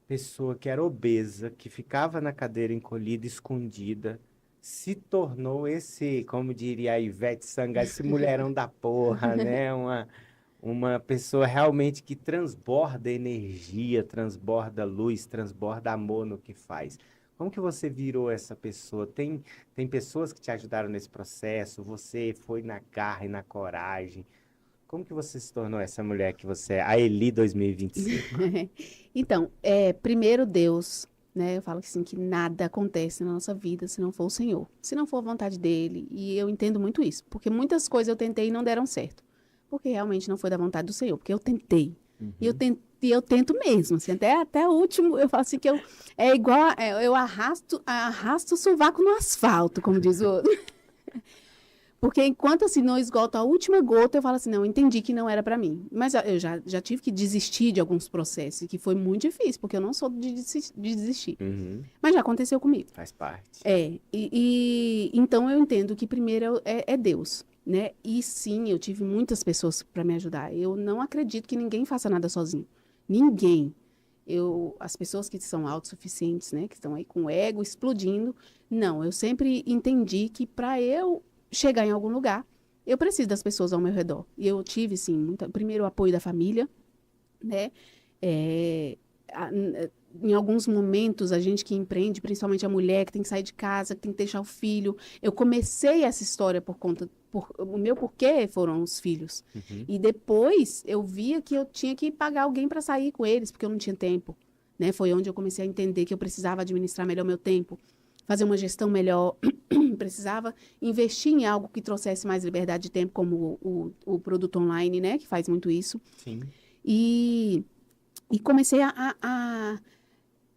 pessoa que era obesa, que ficava na cadeira encolhida, escondida, se tornou esse, como diria a Ivete Sangalo, esse mulherão da porra, né? Uma pessoa realmente que transborda energia, transborda luz, transborda amor no que faz. Como que você virou essa pessoa? Tem pessoas que te ajudaram nesse processo? Você foi na garra e na coragem? Como que você se tornou essa mulher que você é? A Eli 2025. Então, primeiro Deus, né? Eu falo assim, que nada acontece na nossa vida se não for o Senhor, se não for a vontade dele. E eu entendo muito isso, porque muitas coisas eu tentei e não deram certo. Porque realmente não foi da vontade do Senhor, porque eu tentei. E eu tento mesmo, assim, até o último, eu falo assim que é igual, eu arrasto o sovaco no asfalto, como diz o outro. Porque enquanto assim não esgoto a última gota, eu falo assim, não, eu entendi que não era para mim. Mas eu já tive que desistir de alguns processos, que foi muito difícil, porque eu não sou de desistir. Mas já aconteceu comigo. Faz parte. Então eu entendo que primeiro é Deus, né? E sim, eu tive muitas pessoas para me ajudar. Eu não acredito que ninguém faça nada sozinho. Ninguém. As pessoas que são autossuficientes, né? Que estão aí com o ego explodindo. Não, eu sempre entendi que para eu chegar em algum lugar, eu preciso das pessoas ao meu redor. E eu tive, sim, primeiro o apoio da família, né? Em alguns momentos, a gente que empreende, principalmente a mulher que tem que sair de casa, que tem que deixar o filho. Eu comecei essa história o meu porquê foram os filhos. E depois eu via que eu tinha que pagar alguém para sair com eles, porque eu não tinha tempo, né? Foi onde eu comecei a entender que eu precisava administrar melhor meu tempo, fazer uma gestão melhor, precisava investir em algo que trouxesse mais liberdade de tempo, como o produto online, né? Que faz muito isso. Sim. E comecei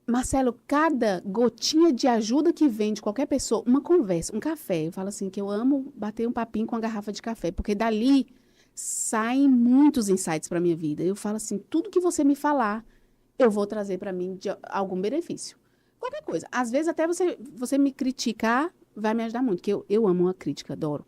Marcelo, cada gotinha de ajuda que vem de qualquer pessoa, uma conversa, um café, eu falo assim, que eu amo bater um papinho com a garrafa de café, porque dali saem muitos insights para minha vida. Eu falo assim, tudo que você me falar, eu vou trazer para mim de algum benefício. Qualquer coisa. Às vezes até você me criticar vai me ajudar muito, porque eu amo uma crítica, adoro.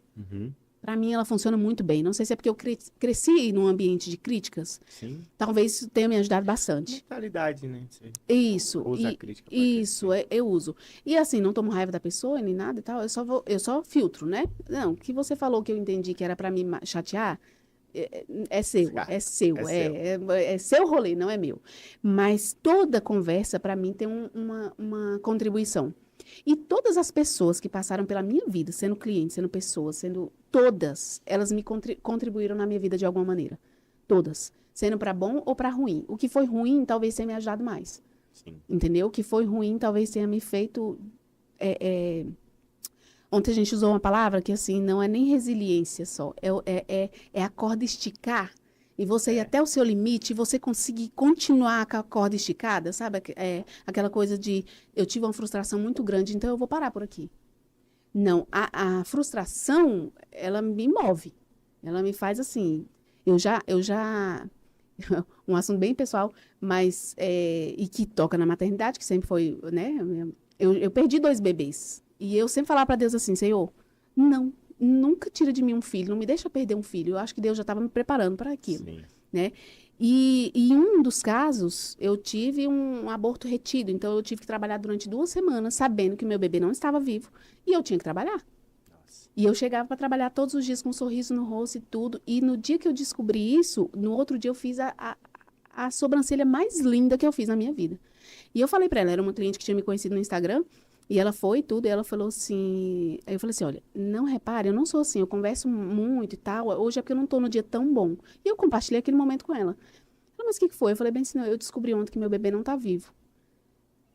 Para mim, ela funciona muito bem. Não sei se é porque eu cresci num ambiente de críticas. Sim. Talvez isso tenha me ajudado bastante. Mentalidade, né? Você Isso. usa a crítica pra isso, eu uso. E assim, não tomo raiva da pessoa, nem nada e tal. Eu só filtro, né? Não, o que você falou que eu entendi que era para me chatear, é seu. É seu rolê, não é meu. Mas toda conversa, para mim, tem uma contribuição. E todas as pessoas que passaram pela minha vida, sendo cliente, sendo pessoas, todas, elas me contribuíram na minha vida de alguma maneira. Todas. Sendo para bom ou para ruim. O que foi ruim, talvez tenha me ajudado mais. Sim. Entendeu? O que foi ruim, talvez tenha me feito... Ontem a gente usou uma palavra que, assim, não é nem resiliência só. É a corda esticar. E você ir até o seu limite, e você conseguir continuar com a corda esticada, sabe? Aquela coisa de, eu tive uma frustração muito grande, então eu vou parar por aqui. Não, a frustração, ela me move. Ela me faz assim, eu já um assunto bem pessoal, mas, e que toca na maternidade, que sempre foi, né? Eu perdi 2 bebês. E eu sempre falava para Deus assim, Senhor, nunca tira de mim um filho, não me deixa perder um filho. Eu acho que Deus já estava me preparando para aquilo, né? E em um dos casos, eu tive um aborto retido. Então, eu tive que trabalhar durante 2 semanas, sabendo que meu bebê não estava vivo. E eu tinha que trabalhar. Nossa. E eu chegava para trabalhar todos os dias com um sorriso no rosto e tudo. E no dia que eu descobri isso, no outro dia eu fiz a sobrancelha mais linda que eu fiz na minha vida. E eu falei para ela, era uma cliente que tinha me conhecido no Instagram, E ela foi e tudo, e ela falou assim... Aí eu falei assim, olha, não repare, eu não sou assim, eu converso muito e tal, hoje é porque eu não tô no dia tão bom. E eu compartilhei aquele momento com ela. Ela, mas o que que foi? Eu falei bem assim, não, eu descobri ontem que meu bebê não tá vivo.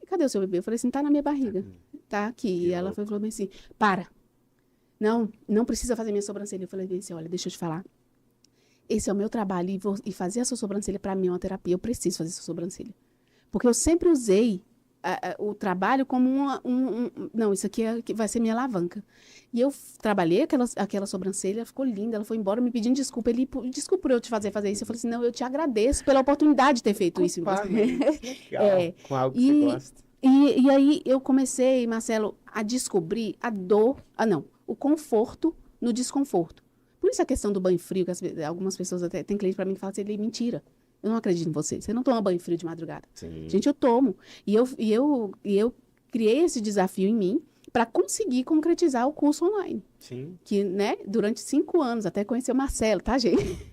E cadê o seu bebê? Eu falei assim, tá na minha barriga, tá aqui. E ela falou bem assim, para, não precisa fazer minha sobrancelha. Eu falei bem assim, olha, deixa eu te falar. Esse é o meu trabalho e fazer a sua sobrancelha para mim é uma terapia, eu preciso fazer a sua sobrancelha. Porque eu sempre usei o trabalho como não, isso aqui que vai ser minha alavanca. E eu trabalhei aquela sobrancelha, ficou linda, ela foi embora me pedindo desculpa. Ele, desculpa por eu te fazer isso. Eu falei assim, não, eu te agradeço pela oportunidade de ter feito isso em você. Legal, com algo que você gosta. E aí eu comecei, Marcelo, a descobrir a dor, o conforto no desconforto. Por isso a questão do banho frio, que algumas pessoas até, tem cliente para mim que fala assim, mentira. Eu não acredito em você. Você não toma banho frio de madrugada. Sim. Gente, eu tomo. E eu criei esse desafio em mim para conseguir concretizar o curso online. Sim. Que, né, durante 5 anos, até conhecer o Marcelo, tá, gente?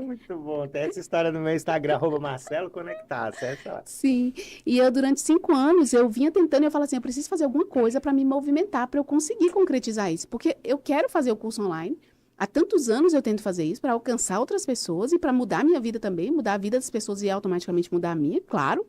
Muito bom. Tem essa história no meu Instagram, @Marcelo Conectar. Acessa lá. Sim. E eu, durante 5 anos, eu vinha tentando, eu falava assim, eu preciso fazer alguma coisa para me movimentar, para eu conseguir concretizar isso. Porque eu quero fazer o curso online. Há tantos anos eu tento fazer isso para alcançar outras pessoas e para mudar a minha vida também, mudar a vida das pessoas e automaticamente mudar a minha, claro.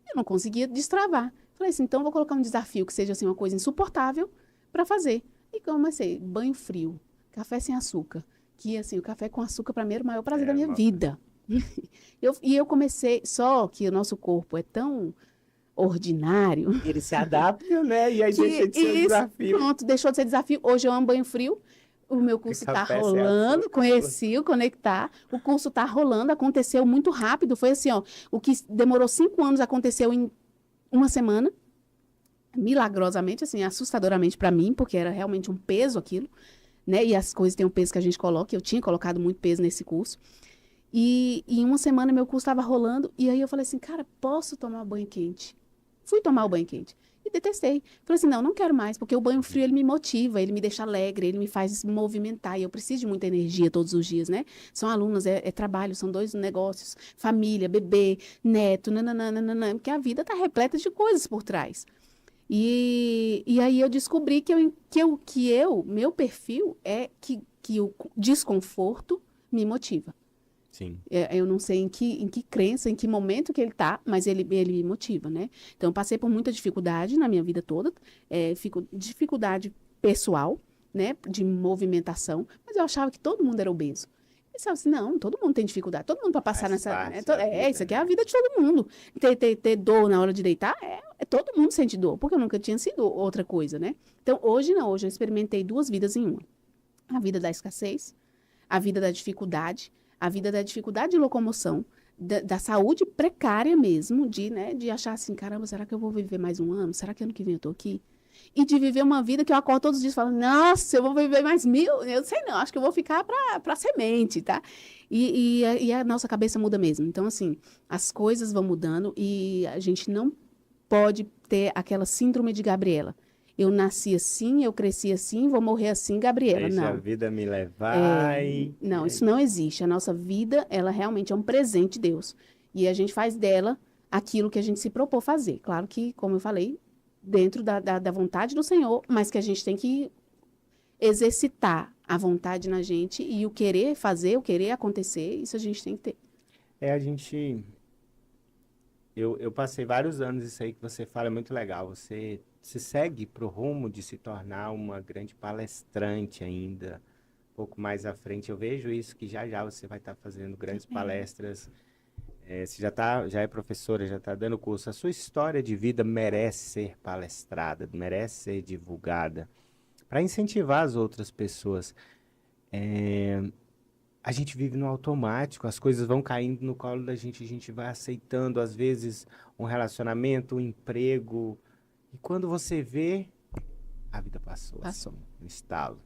Eu não conseguia destravar. Falei assim, então eu vou colocar um desafio que seja assim uma coisa insuportável para fazer. E comecei, banho frio, café sem açúcar, que assim, o café com açúcar para mim era o maior prazer da minha vida. E eu comecei, só que o nosso corpo é tão ordinário. Ele se adapta, né? E aí deixa de ser um desafio. Pronto, deixou de ser desafio. Hoje eu amo banho frio. O meu curso está rolando, conheci o Conectar. O curso está rolando, aconteceu muito rápido. Foi assim, ó, o que demorou 5 anos aconteceu em 1 semana. Milagrosamente, assim, assustadoramente para mim, porque era realmente um peso aquilo, né? E as coisas têm um peso que a gente coloca. Eu tinha colocado muito peso nesse curso. E em 1 semana meu curso estava rolando. E aí eu falei assim, cara, posso tomar banho quente? Fui tomar o banho quente. E detestei. Falei assim, não quero mais, porque o banho frio, ele me motiva, ele me deixa alegre, ele me faz movimentar, e eu preciso de muita energia todos os dias, né? São alunos, é trabalho, são 2 negócios, família, bebê, neto, nananana, porque a vida tá repleta de coisas por trás. E aí eu descobri que meu perfil é que o desconforto me motiva. Sim. Eu não sei em que crença, em que momento que ele está, mas ele me motiva, né? Então, eu passei por muita dificuldade na minha vida toda, dificuldade pessoal, né? De movimentação, mas eu achava que todo mundo era obeso. Eu pensava assim, não, todo mundo tem dificuldade, todo mundo para passar nessa... isso aqui é a vida de todo mundo. Ter dor na hora de deitar, todo mundo sente dor, porque eu nunca tinha sido outra coisa, né? Então, hoje não, hoje eu experimentei 2 vidas em uma. A vida da escassez, a vida da dificuldade, a vida da dificuldade de locomoção, da saúde precária mesmo, de achar assim, caramba, será que eu vou viver mais 1 ano? Será que ano que vem eu tô aqui? E de viver uma vida que eu acordo todos os dias falando, nossa, eu vou viver mais 1000, eu sei não, acho que eu vou ficar para semente, tá? E a nossa cabeça muda mesmo. Então, assim, as coisas vão mudando e a gente não pode ter aquela síndrome de Gabriela. Eu nasci assim, eu cresci assim, vou morrer assim, Gabriela. Deixa não. a vida me levar Não, isso não existe. A nossa vida, ela realmente é um presente de Deus. E a gente faz dela aquilo que a gente se propôs fazer. Claro que, como eu falei, dentro da vontade do Senhor, mas que a gente tem que exercitar a vontade na gente e o querer fazer, o querer acontecer, isso a gente tem que ter. Eu passei vários anos, isso aí que você fala é muito legal. Você se segue para o rumo de se tornar uma grande palestrante ainda, um pouco mais à frente. Eu vejo isso, que já você vai estar fazendo grandes palestras. Você já é professora, já está dando curso. A sua história de vida merece ser palestrada, merece ser divulgada, para incentivar as outras pessoas. A gente vive no automático, as coisas vão caindo no colo da gente, a gente vai aceitando, às vezes, um relacionamento, um emprego. E quando você vê, a vida passou. Assim, no estalo.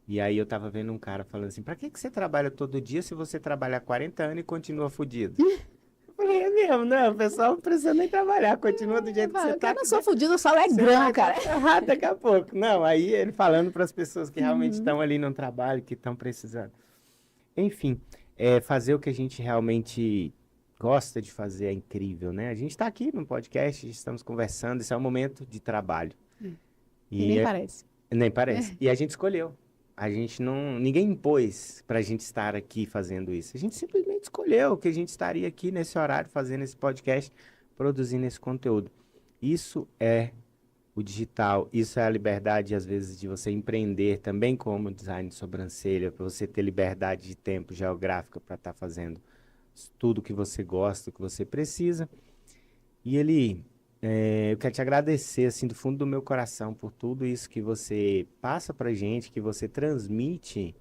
E aí eu tava vendo um cara falando assim, pra que você trabalha todo dia se você trabalha há 40 anos e continua fudido? Eu falei, é mesmo, não, o pessoal não precisa nem trabalhar, continua do jeito que você tá. Eu não sou fudido, eu sou alegrão, cara. Errado daqui a pouco. Não, aí ele falando para as pessoas que realmente estão ali no trabalho, que estão precisando. Enfim, fazer o que a gente realmente gosta de fazer é incrível, né? A gente está aqui no podcast, estamos conversando, esse é um momento de trabalho. E nem parece. Nem parece. E a gente escolheu. A gente não... Ninguém impôs pra gente estar aqui fazendo isso. A gente simplesmente escolheu que a gente estaria aqui nesse horário fazendo esse podcast, produzindo esse conteúdo. Isso é o digital, isso é a liberdade, às vezes, de você empreender também como design de sobrancelha, para você ter liberdade de tempo geográfica para estar fazendo tudo que você gosta, que você precisa. E eu quero te agradecer, assim, do fundo do meu coração por tudo isso que você passa para gente, que você transmite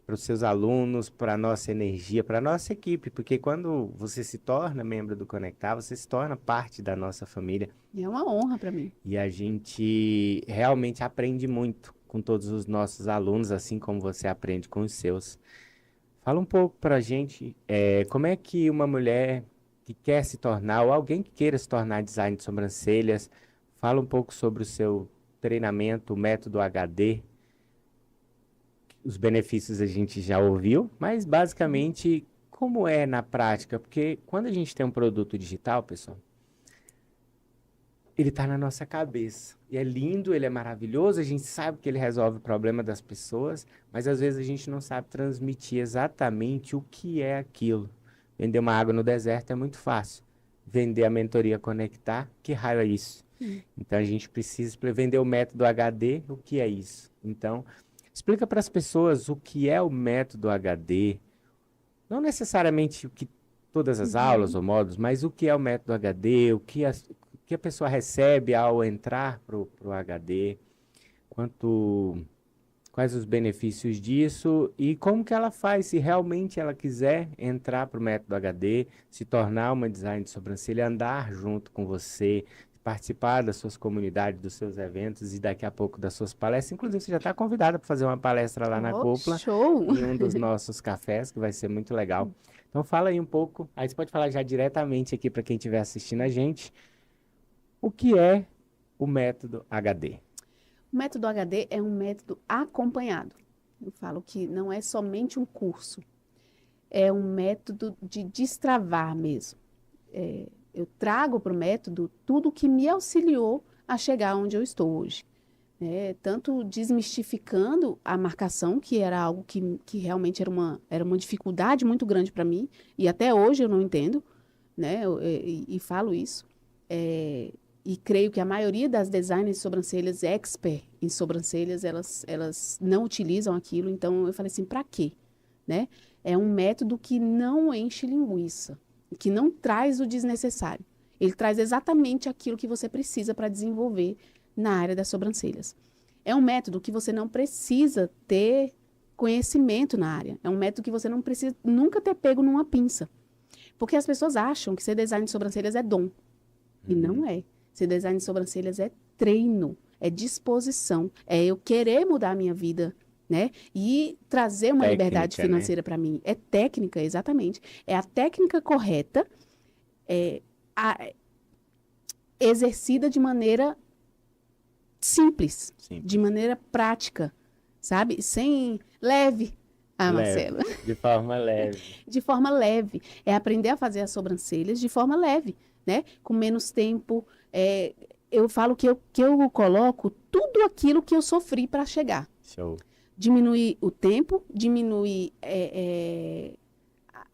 para os seus alunos, para a nossa energia, para a nossa equipe, porque quando você se torna membro do Conectar, você se torna parte da nossa família. E é uma honra para mim. E a gente realmente aprende muito com todos os nossos alunos, assim como você aprende com os seus. Fala um pouco para a gente, como é que uma mulher que quer se tornar, ou alguém que queira se tornar design de sobrancelhas, fala um pouco sobre o seu treinamento, o método HD. Os benefícios a gente já ouviu, mas basicamente como é na prática? Porque quando a gente tem um produto digital, pessoal, ele está na nossa cabeça. E é lindo, ele é maravilhoso, a gente sabe que ele resolve o problema das pessoas, mas às vezes a gente não sabe transmitir exatamente o que é aquilo. Vender uma água no deserto é muito fácil. Vender a mentoria Conectar, que raio é isso? Então a gente precisa vender o método HD, o que é isso? Então, explica para as pessoas o que é o método HD. Não necessariamente todas as aulas ou módulos, mas o que é o método HD, o que a pessoa recebe ao entrar para o HD, quais os benefícios disso e como que ela faz se realmente ela quiser entrar para o método HD, se tornar uma design de sobrancelha, andar junto com você, participar das suas comunidades, dos seus eventos e daqui a pouco das suas palestras. Inclusive, você já está convidada para fazer uma palestra lá na Cúpula, show! em um dos nossos cafés, que vai ser muito legal. Então, fala aí um pouco, aí você pode falar já diretamente aqui para quem estiver assistindo a gente, o que é o método HD? O método HD é um método acompanhado. Eu falo que não é somente um curso, é um método de destravar mesmo. Eu trago para o método tudo que me auxiliou a chegar onde eu estou hoje. Tanto desmistificando a marcação, que era algo que realmente era uma dificuldade muito grande para mim, e até hoje eu não entendo, né? E falo isso. E creio que a maioria das designers de sobrancelhas, expert em sobrancelhas, elas não utilizam aquilo. Então, eu falei assim, para quê? Né? É um método que não enche linguiça, que não traz o desnecessário. Ele traz exatamente aquilo que você precisa para desenvolver na área das sobrancelhas. É um método que você não precisa ter conhecimento na área. É um método que você não precisa nunca ter pego numa pinça. Porque as pessoas acham que ser design de sobrancelhas é dom. E não é. Ser design de sobrancelhas é treino, é disposição, é eu querer mudar a minha vida, né? E trazer uma liberdade financeira para mim. É técnica, exatamente. É a técnica correta, exercida de maneira simples, de maneira prática, sabe? Sem leve. Marcelo. De forma leve. De forma leve. É aprender a fazer as sobrancelhas de forma leve, né? Com menos tempo. Eu falo que eu coloco tudo aquilo que eu sofri para chegar. Show. Diminuir o tempo, diminuir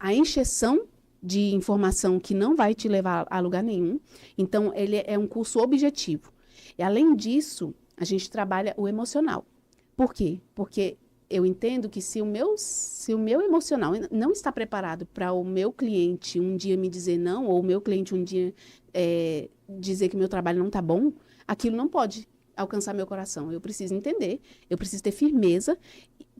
a encheção de informação que não vai te levar a lugar nenhum. Então, ele é um curso objetivo. E, além disso, a gente trabalha o emocional. Por quê? Porque eu entendo que se o meu emocional não está preparado para o meu cliente um dia me dizer não, ou o meu cliente um dia dizer que meu trabalho não está bom, aquilo não pode alcançar meu coração. Eu preciso entender, eu preciso ter firmeza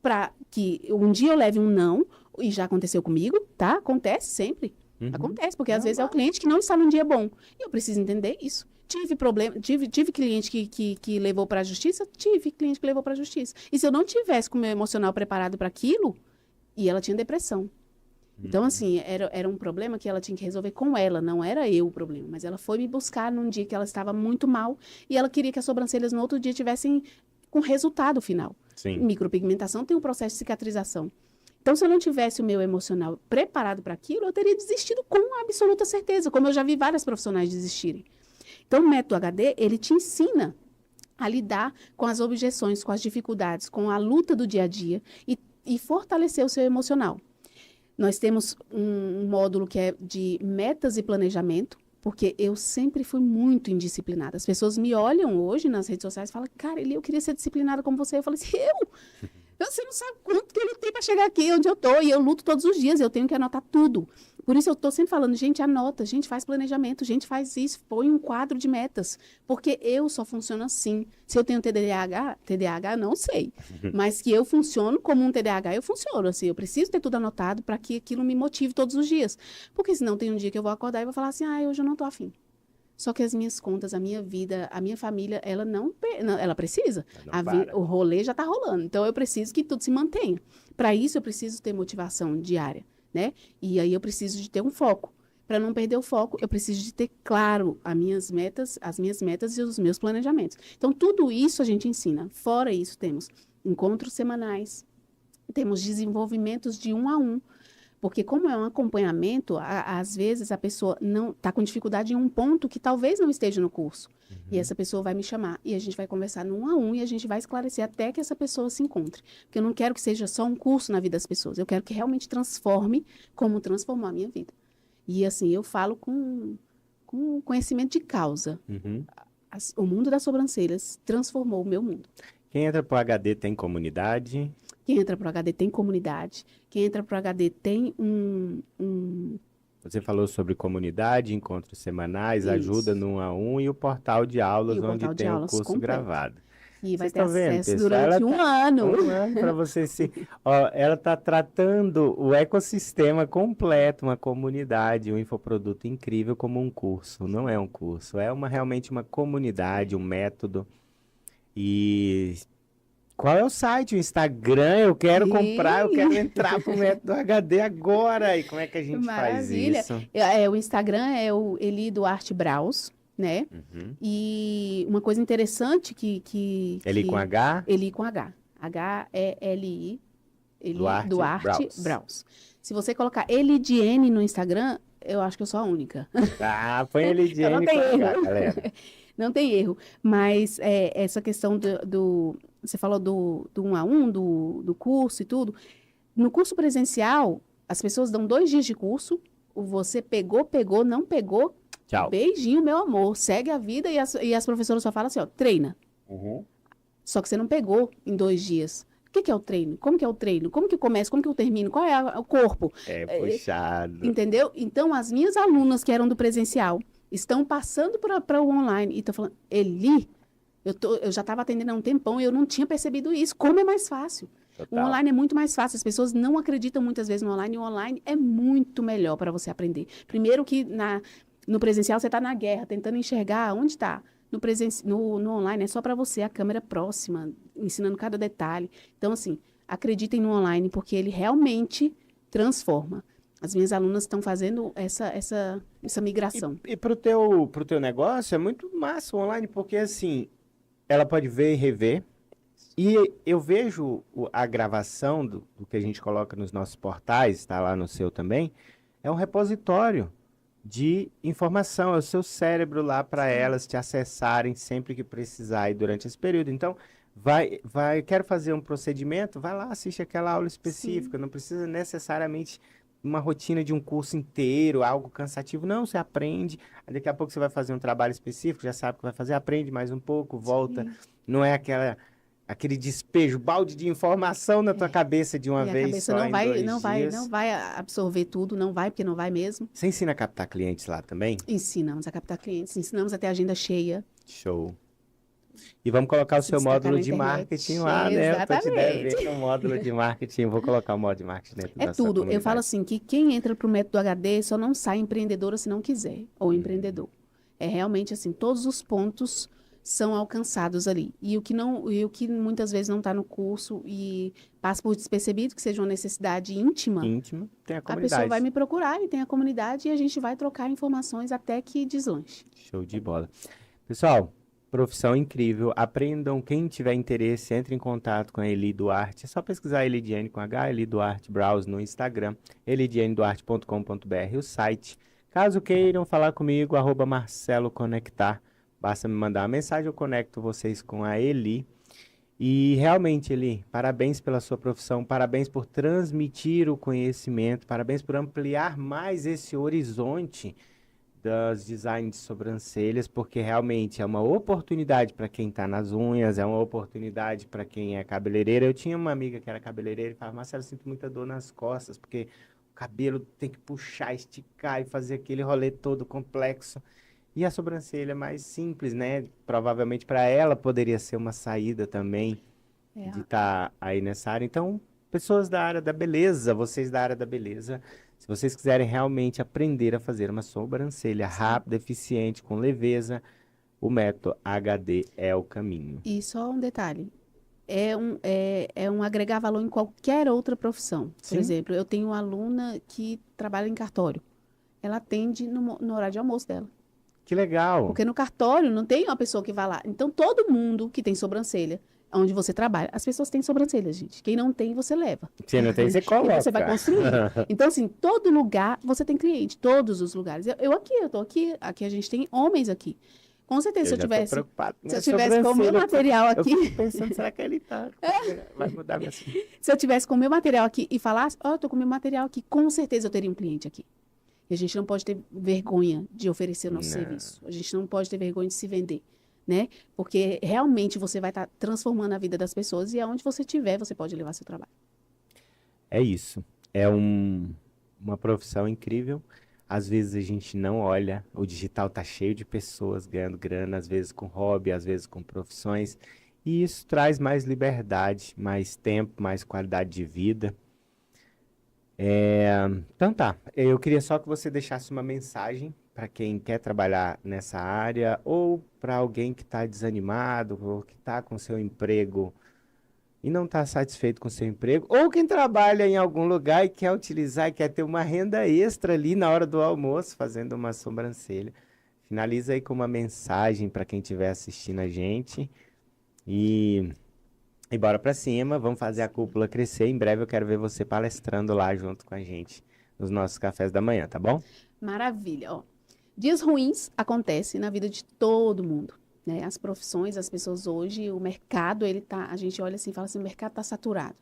para que um dia eu leve um não, e já aconteceu comigo, tá? Acontece sempre. Acontece, porque às vezes é o cliente que não está num dia bom. E eu preciso entender isso. Tive problema, tive cliente que levou para a justiça, tive cliente que levou para a justiça. E se eu não tivesse com o meu emocional preparado para aquilo, e ela tinha depressão. Então, assim, era um problema que ela tinha que resolver com ela, não era eu o problema. Mas ela foi me buscar num dia que ela estava muito mal e ela queria que as sobrancelhas no outro dia tivessem com resultado final. Sim. Micropigmentação tem um processo de cicatrização. Então, se eu não tivesse o meu emocional preparado para aquilo, eu teria desistido com absoluta certeza, como eu já vi várias profissionais desistirem. Então, o método HD, ele te ensina a lidar com as objeções, com as dificuldades, com a luta do dia a dia e fortalecer o seu emocional. Nós temos um módulo que é de metas e planejamento, porque eu sempre fui muito indisciplinada. As pessoas me olham hoje nas redes sociais e falam, cara, eu queria ser disciplinada como você. Eu falei assim, você não sabe quanto que eu lutei para chegar aqui onde eu estou, e eu luto todos os dias, eu tenho que anotar tudo. Por isso eu estou sempre falando, gente, anota, gente, faz planejamento, gente, faz isso, põe um quadro de metas, porque eu só funciono assim. Se eu tenho TDAH, não sei, mas que eu funciono como um TDAH, eu funciono assim, eu preciso ter tudo anotado para que aquilo me motive todos os dias, porque senão tem um dia que eu vou acordar e vou falar assim, hoje eu não estou afim. Só que as minhas contas, a minha vida, a minha família, ela ela precisa. O rolê já está rolando. Então, eu preciso que tudo se mantenha. Para isso, eu preciso ter motivação diária, né? E aí, eu preciso de ter um foco. Para não perder o foco, eu preciso de ter claro as minhas metas e os meus planejamentos. Então, tudo isso a gente ensina. Fora isso, temos encontros semanais, temos desenvolvimentos de 1 a 1. Porque como é um acompanhamento, às vezes a pessoa não está com dificuldade em um ponto que talvez não esteja no curso. E essa pessoa vai me chamar e a gente vai conversar no 1 a 1 e a gente vai esclarecer até que essa pessoa se encontre. Porque eu não quero que seja só um curso na vida das pessoas. Eu quero que realmente transforme como transformou a minha vida. E assim, eu falo com conhecimento de causa. O mundo das sobrancelhas transformou o meu mundo. Quem entra para o HD tem comunidade? Quem entra para o HD tem comunidade. Quem entra para o HD tem Você falou sobre comunidade, encontros semanais, ajuda no 1 a 1 e o portal de aulas, onde tem o curso completo. Gravado. E vai Vocês ter acesso vendo, durante um ano. Um ano para você se... ela está tratando o ecossistema completo, uma comunidade, um infoproduto incrível como um curso. Não é um curso, é realmente uma comunidade, um método. E qual é o site, o Instagram? Eu quero comprar, eu quero entrar para o método HD agora. E como é que a gente faz isso? O Instagram é o Eli Duarte Braus, né? E uma coisa interessante Eli com H? Eli com H. H-E-L-I. Eli Duarte Braus. Se você colocar Elidiene no Instagram, eu acho que eu sou a única. Põe Elidiene com H, galera. Não tem erro, mas essa questão você falou do 1 a 1, do curso e tudo. No curso presencial, as pessoas dão 2 dias de curso, você pegou, não pegou, tchau. Beijinho, meu amor, segue a vida e as professoras só falam assim, treina. Só que você não pegou em 2 dias. O que é o treino? Como que é o treino? Como que eu começo? Como que eu termino? Qual é o corpo? Puxado. Entendeu? Então, as minhas alunas que eram do presencial estão passando para o online e estão falando, Eli, eu já estava atendendo há um tempão e eu não tinha percebido isso. Como é mais fácil? Total. O online é muito mais fácil. As pessoas não acreditam muitas vezes no online. E o online é muito melhor para você aprender. Primeiro que no presencial você está na guerra, tentando enxergar onde está. No online é só para você, a câmera próxima, ensinando cada detalhe. Então, assim, acreditem no online, porque ele realmente transforma. As minhas alunas estão fazendo essa migração. E pro teu negócio é muito massa o online, porque assim, ela pode ver e rever. E eu vejo a gravação do que a gente coloca nos nossos portais, está lá no seu também, é um repositório de informação, é o seu cérebro lá para elas te acessarem sempre que precisar e durante esse período. Então, quero fazer um procedimento, vai lá, assiste aquela aula específica, não precisa necessariamente uma rotina de um curso inteiro, algo cansativo. Não, você aprende, daqui a pouco você vai fazer um trabalho específico, já sabe o que vai fazer, aprende mais um pouco, volta. Não é aquele despejo, balde de informação na tua cabeça de uma vez só em 2 dias. Não vai absorver tudo, não vai, porque não vai mesmo. Você ensina a captar clientes lá também? Ensinamos a captar clientes, ensinamos a ter agenda cheia. Show. E vamos colocar o seu módulo de marketing lá, né? Exatamente. Eu tô te devendo um módulo de marketing, vou colocar o módulo de marketing dentro da sua comunidade. Eu falo assim, que quem entra para o método HD só não sai empreendedora se não quiser, ou empreendedor. É realmente assim, todos os pontos são alcançados ali. E o que muitas vezes não está no curso e passa por despercebido, que seja uma necessidade íntima, tem a comunidade. A pessoa vai me procurar e tem a comunidade e a gente vai trocar informações até que deslanche. Show de bola. Pessoal, Profissão incrível. Aprendam. Quem tiver interesse, entre em contato com a Eli Duarte. É só pesquisar Elidiane com H, Eli Duarte Browse no Instagram, elidianeduarte.com.br, o site. Caso queiram falar comigo, @Marcelo Conectar. Basta me mandar uma mensagem, eu conecto vocês com a Eli. E realmente, Eli, parabéns pela sua profissão, parabéns por transmitir o conhecimento, parabéns por ampliar mais esse horizonte das designs de sobrancelhas, porque realmente é uma oportunidade para quem está nas unhas, é uma oportunidade para quem é cabeleireira. Eu tinha uma amiga que era cabeleireira e falava, Marcelo, eu sinto muita dor nas costas, porque o cabelo tem que puxar, esticar e fazer aquele rolê todo complexo. E a sobrancelha é mais simples, né? Provavelmente para ela poderia ser uma saída também de estar aí nessa área. Então, pessoas da área da beleza, vocês da área da beleza, se vocês quiserem realmente aprender a fazer uma sobrancelha rápida, eficiente, com leveza, o método HD é o caminho. E só um detalhe. É um agregar valor em qualquer outra profissão. Sim. Por exemplo, eu tenho uma aluna que trabalha em cartório. Ela atende no horário de almoço dela. Que legal. Porque no cartório não tem uma pessoa que vai lá. Então, todo mundo que tem sobrancelha, onde você trabalha, as pessoas têm sobrancelha, gente. Quem não tem, você leva. Se não tem, você coloca. E você vai construir. Então, assim, todo lugar você tem cliente, todos os lugares. Eu tô aqui a gente tem homens aqui. Com certeza, se eu tivesse com o meu material aqui. Eu fico pensando, será que ele tá? Vai mudar minha vida. Se eu tivesse com o meu material aqui e falasse, eu tô com o meu material aqui, com certeza eu teria um cliente aqui. E a gente não pode ter vergonha de oferecer o nosso serviço. A gente não pode ter vergonha de se vender, né? Porque realmente você vai estar transformando a vida das pessoas e aonde você estiver, você pode levar seu trabalho. É isso. É uma profissão incrível. Às vezes a gente não olha, o digital tá cheio de pessoas ganhando grana, às vezes com hobby, às vezes com profissões. E isso traz mais liberdade, mais tempo, mais qualidade de vida. Então tá, eu queria só que você deixasse uma mensagem para quem quer trabalhar nessa área ou para alguém que está desanimado ou que está com seu emprego e não está satisfeito com seu emprego, ou quem trabalha em algum lugar e quer utilizar e quer ter uma renda extra ali na hora do almoço fazendo uma sobrancelha. Finaliza aí com uma mensagem para quem estiver assistindo a gente e bora pra cima, vamos fazer a cúpula crescer. Em breve eu quero ver você palestrando lá junto com a gente nos nossos cafés da manhã, tá bom? Maravilha, ó. Dias ruins acontecem na vida de todo mundo, né? As profissões, as pessoas hoje, o mercado, a gente olha assim e fala assim, o mercado está saturado.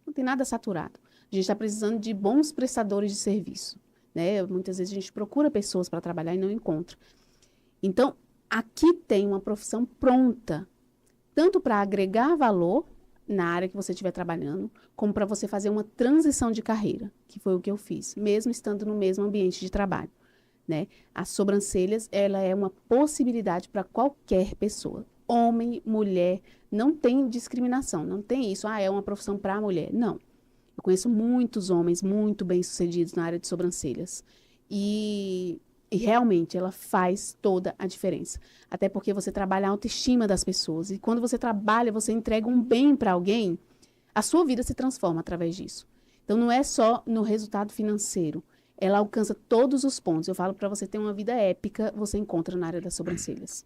Não tem nada saturado. A gente está precisando de bons prestadores de serviço, né? Muitas vezes a gente procura pessoas para trabalhar e não encontra. Então, aqui tem uma profissão pronta, tanto para agregar valor na área que você estiver trabalhando, como para você fazer uma transição de carreira, que foi o que eu fiz, mesmo estando no mesmo ambiente de trabalho, né? As sobrancelhas, ela é uma possibilidade para qualquer pessoa. Homem, mulher, não tem discriminação, não tem isso, é uma profissão para mulher. Não. Eu conheço muitos homens muito bem-sucedidos na área de sobrancelhas. E realmente ela faz toda a diferença. Até porque você trabalha a autoestima das pessoas. E quando você trabalha, você entrega um bem para alguém, a sua vida se transforma através disso. Então, não é só no resultado financeiro. Ela alcança todos os pontos. Eu falo para você ter uma vida épica, você encontra na área das sobrancelhas.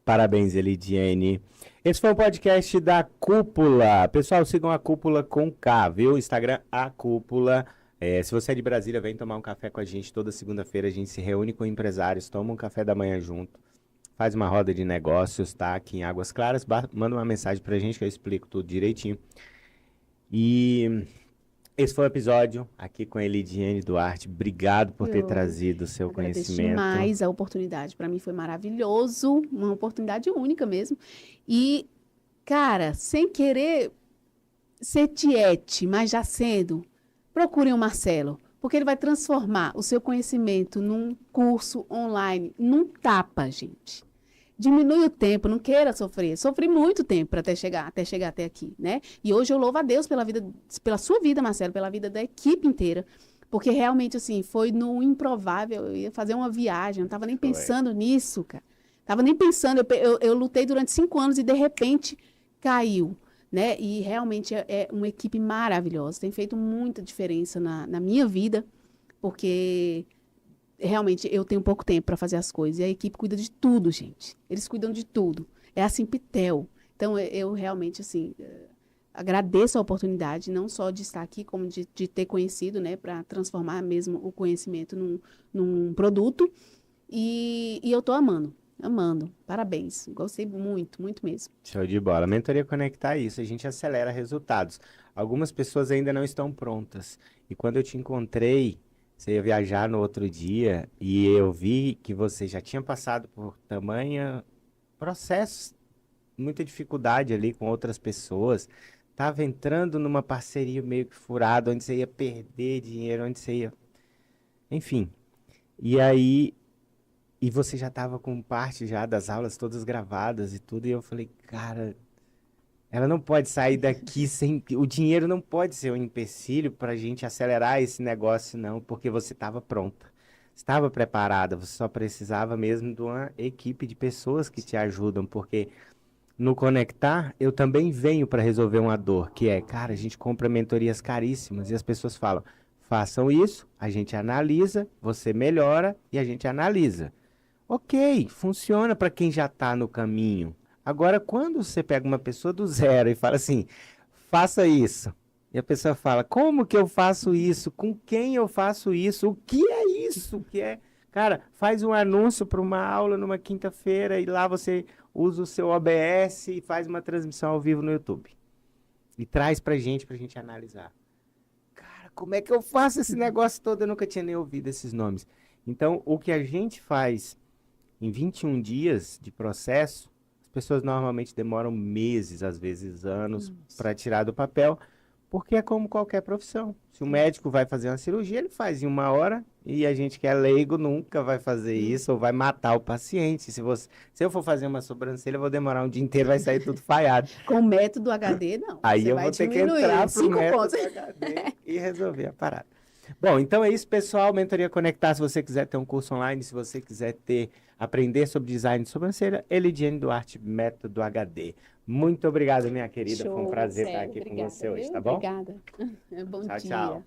Parabéns, Elidiane. Esse foi o podcast da Cúpula. Pessoal, sigam a Cúpula com K, viu? Instagram, a Cúpula. Se você é de Brasília, vem tomar um café com a gente. Toda segunda-feira a gente se reúne com empresários, toma um café da manhã junto, faz uma roda de negócios, tá? Aqui em Águas Claras. Manda uma mensagem pra gente que eu explico tudo direitinho. E esse foi o episódio aqui com a Elidiane Duarte. Obrigado por ter trazido o seu conhecimento. Demais a oportunidade. Para mim foi maravilhoso, uma oportunidade única mesmo. E, cara, sem querer ser tiete, mas já sendo, procurem o Marcelo, porque ele vai transformar o seu conhecimento num curso online, num tapa, gente. Diminui o tempo, não queira sofrer. Sofri muito tempo até chegar até aqui, né? E hoje eu louvo a Deus pela sua vida, Marcelo, pela vida da equipe inteira, porque realmente, assim, foi no improvável. Eu ia fazer uma viagem, não estava nem pensando nisso, cara. Tava nem pensando, eu lutei durante 5 anos e, de repente, caiu, né? E realmente é uma equipe maravilhosa, tem feito muita diferença na minha vida, porque realmente eu tenho pouco tempo para fazer as coisas. E a equipe cuida de tudo, gente. Eles cuidam de tudo. É assim, Pitel. Então, eu realmente, assim, agradeço a oportunidade, não só de estar aqui, como de ter conhecido, né, para transformar mesmo o conhecimento num produto. E eu tô amando, amando. Parabéns. Gostei muito, muito mesmo. Show de bola. A mentoria Conectar é isso, a gente acelera resultados. Algumas pessoas ainda não estão prontas. E quando eu te encontrei, você ia viajar no outro dia e eu vi que você já tinha passado por tamanha processo, muita dificuldade ali com outras pessoas. Tava entrando numa parceria meio que furada, onde você ia perder dinheiro, onde você ia. Enfim. E aí. E você já tava com parte já das aulas todas gravadas e tudo. E eu falei, cara, ela não pode sair daqui sem. O dinheiro não pode ser um empecilho para a gente acelerar esse negócio, não, porque você estava pronta. Estava preparada, você só precisava mesmo de uma equipe de pessoas que te ajudam, porque no Conectar eu também venho para resolver uma dor, que é, cara, a gente compra mentorias caríssimas e as pessoas falam, façam isso, a gente analisa, você melhora e a gente analisa. Ok, funciona para quem já está no caminho. Agora, quando você pega uma pessoa do zero e fala assim, faça isso, e a pessoa fala, como que eu faço isso? Com quem eu faço isso? O que é isso? O que é? Cara, faz um anúncio para uma aula numa quinta-feira e lá você usa o seu OBS e faz uma transmissão ao vivo no YouTube. E traz pra gente analisar. Cara, como é que eu faço esse negócio todo? Eu nunca tinha nem ouvido esses nomes. Então, o que a gente faz em 21 dias de processo, as pessoas normalmente demoram meses, às vezes anos, para tirar do papel, porque é como qualquer profissão. Se o médico vai fazer uma cirurgia, ele faz em 1 hora, e a gente que é leigo nunca vai fazer isso, ou vai matar o paciente. Se eu for fazer uma sobrancelha, eu vou demorar um dia inteiro, vai sair tudo falhado. Com o método HD, não. Aí Você eu vai vou ter que diminuir entrar pro 5 método pontos. HD e resolver a parada. Bom, então é isso, pessoal. Mentoria Conectar, se você quiser ter um curso online, se você quiser aprender sobre design de sobrancelha, Elidiane Duarte, Método HD. Muito obrigado, minha querida. Foi um Show, prazer estar Marcelo. aqui com Obrigada, você hoje, viu? tá bom? Obrigada. Bom Tchau, dia. tchau.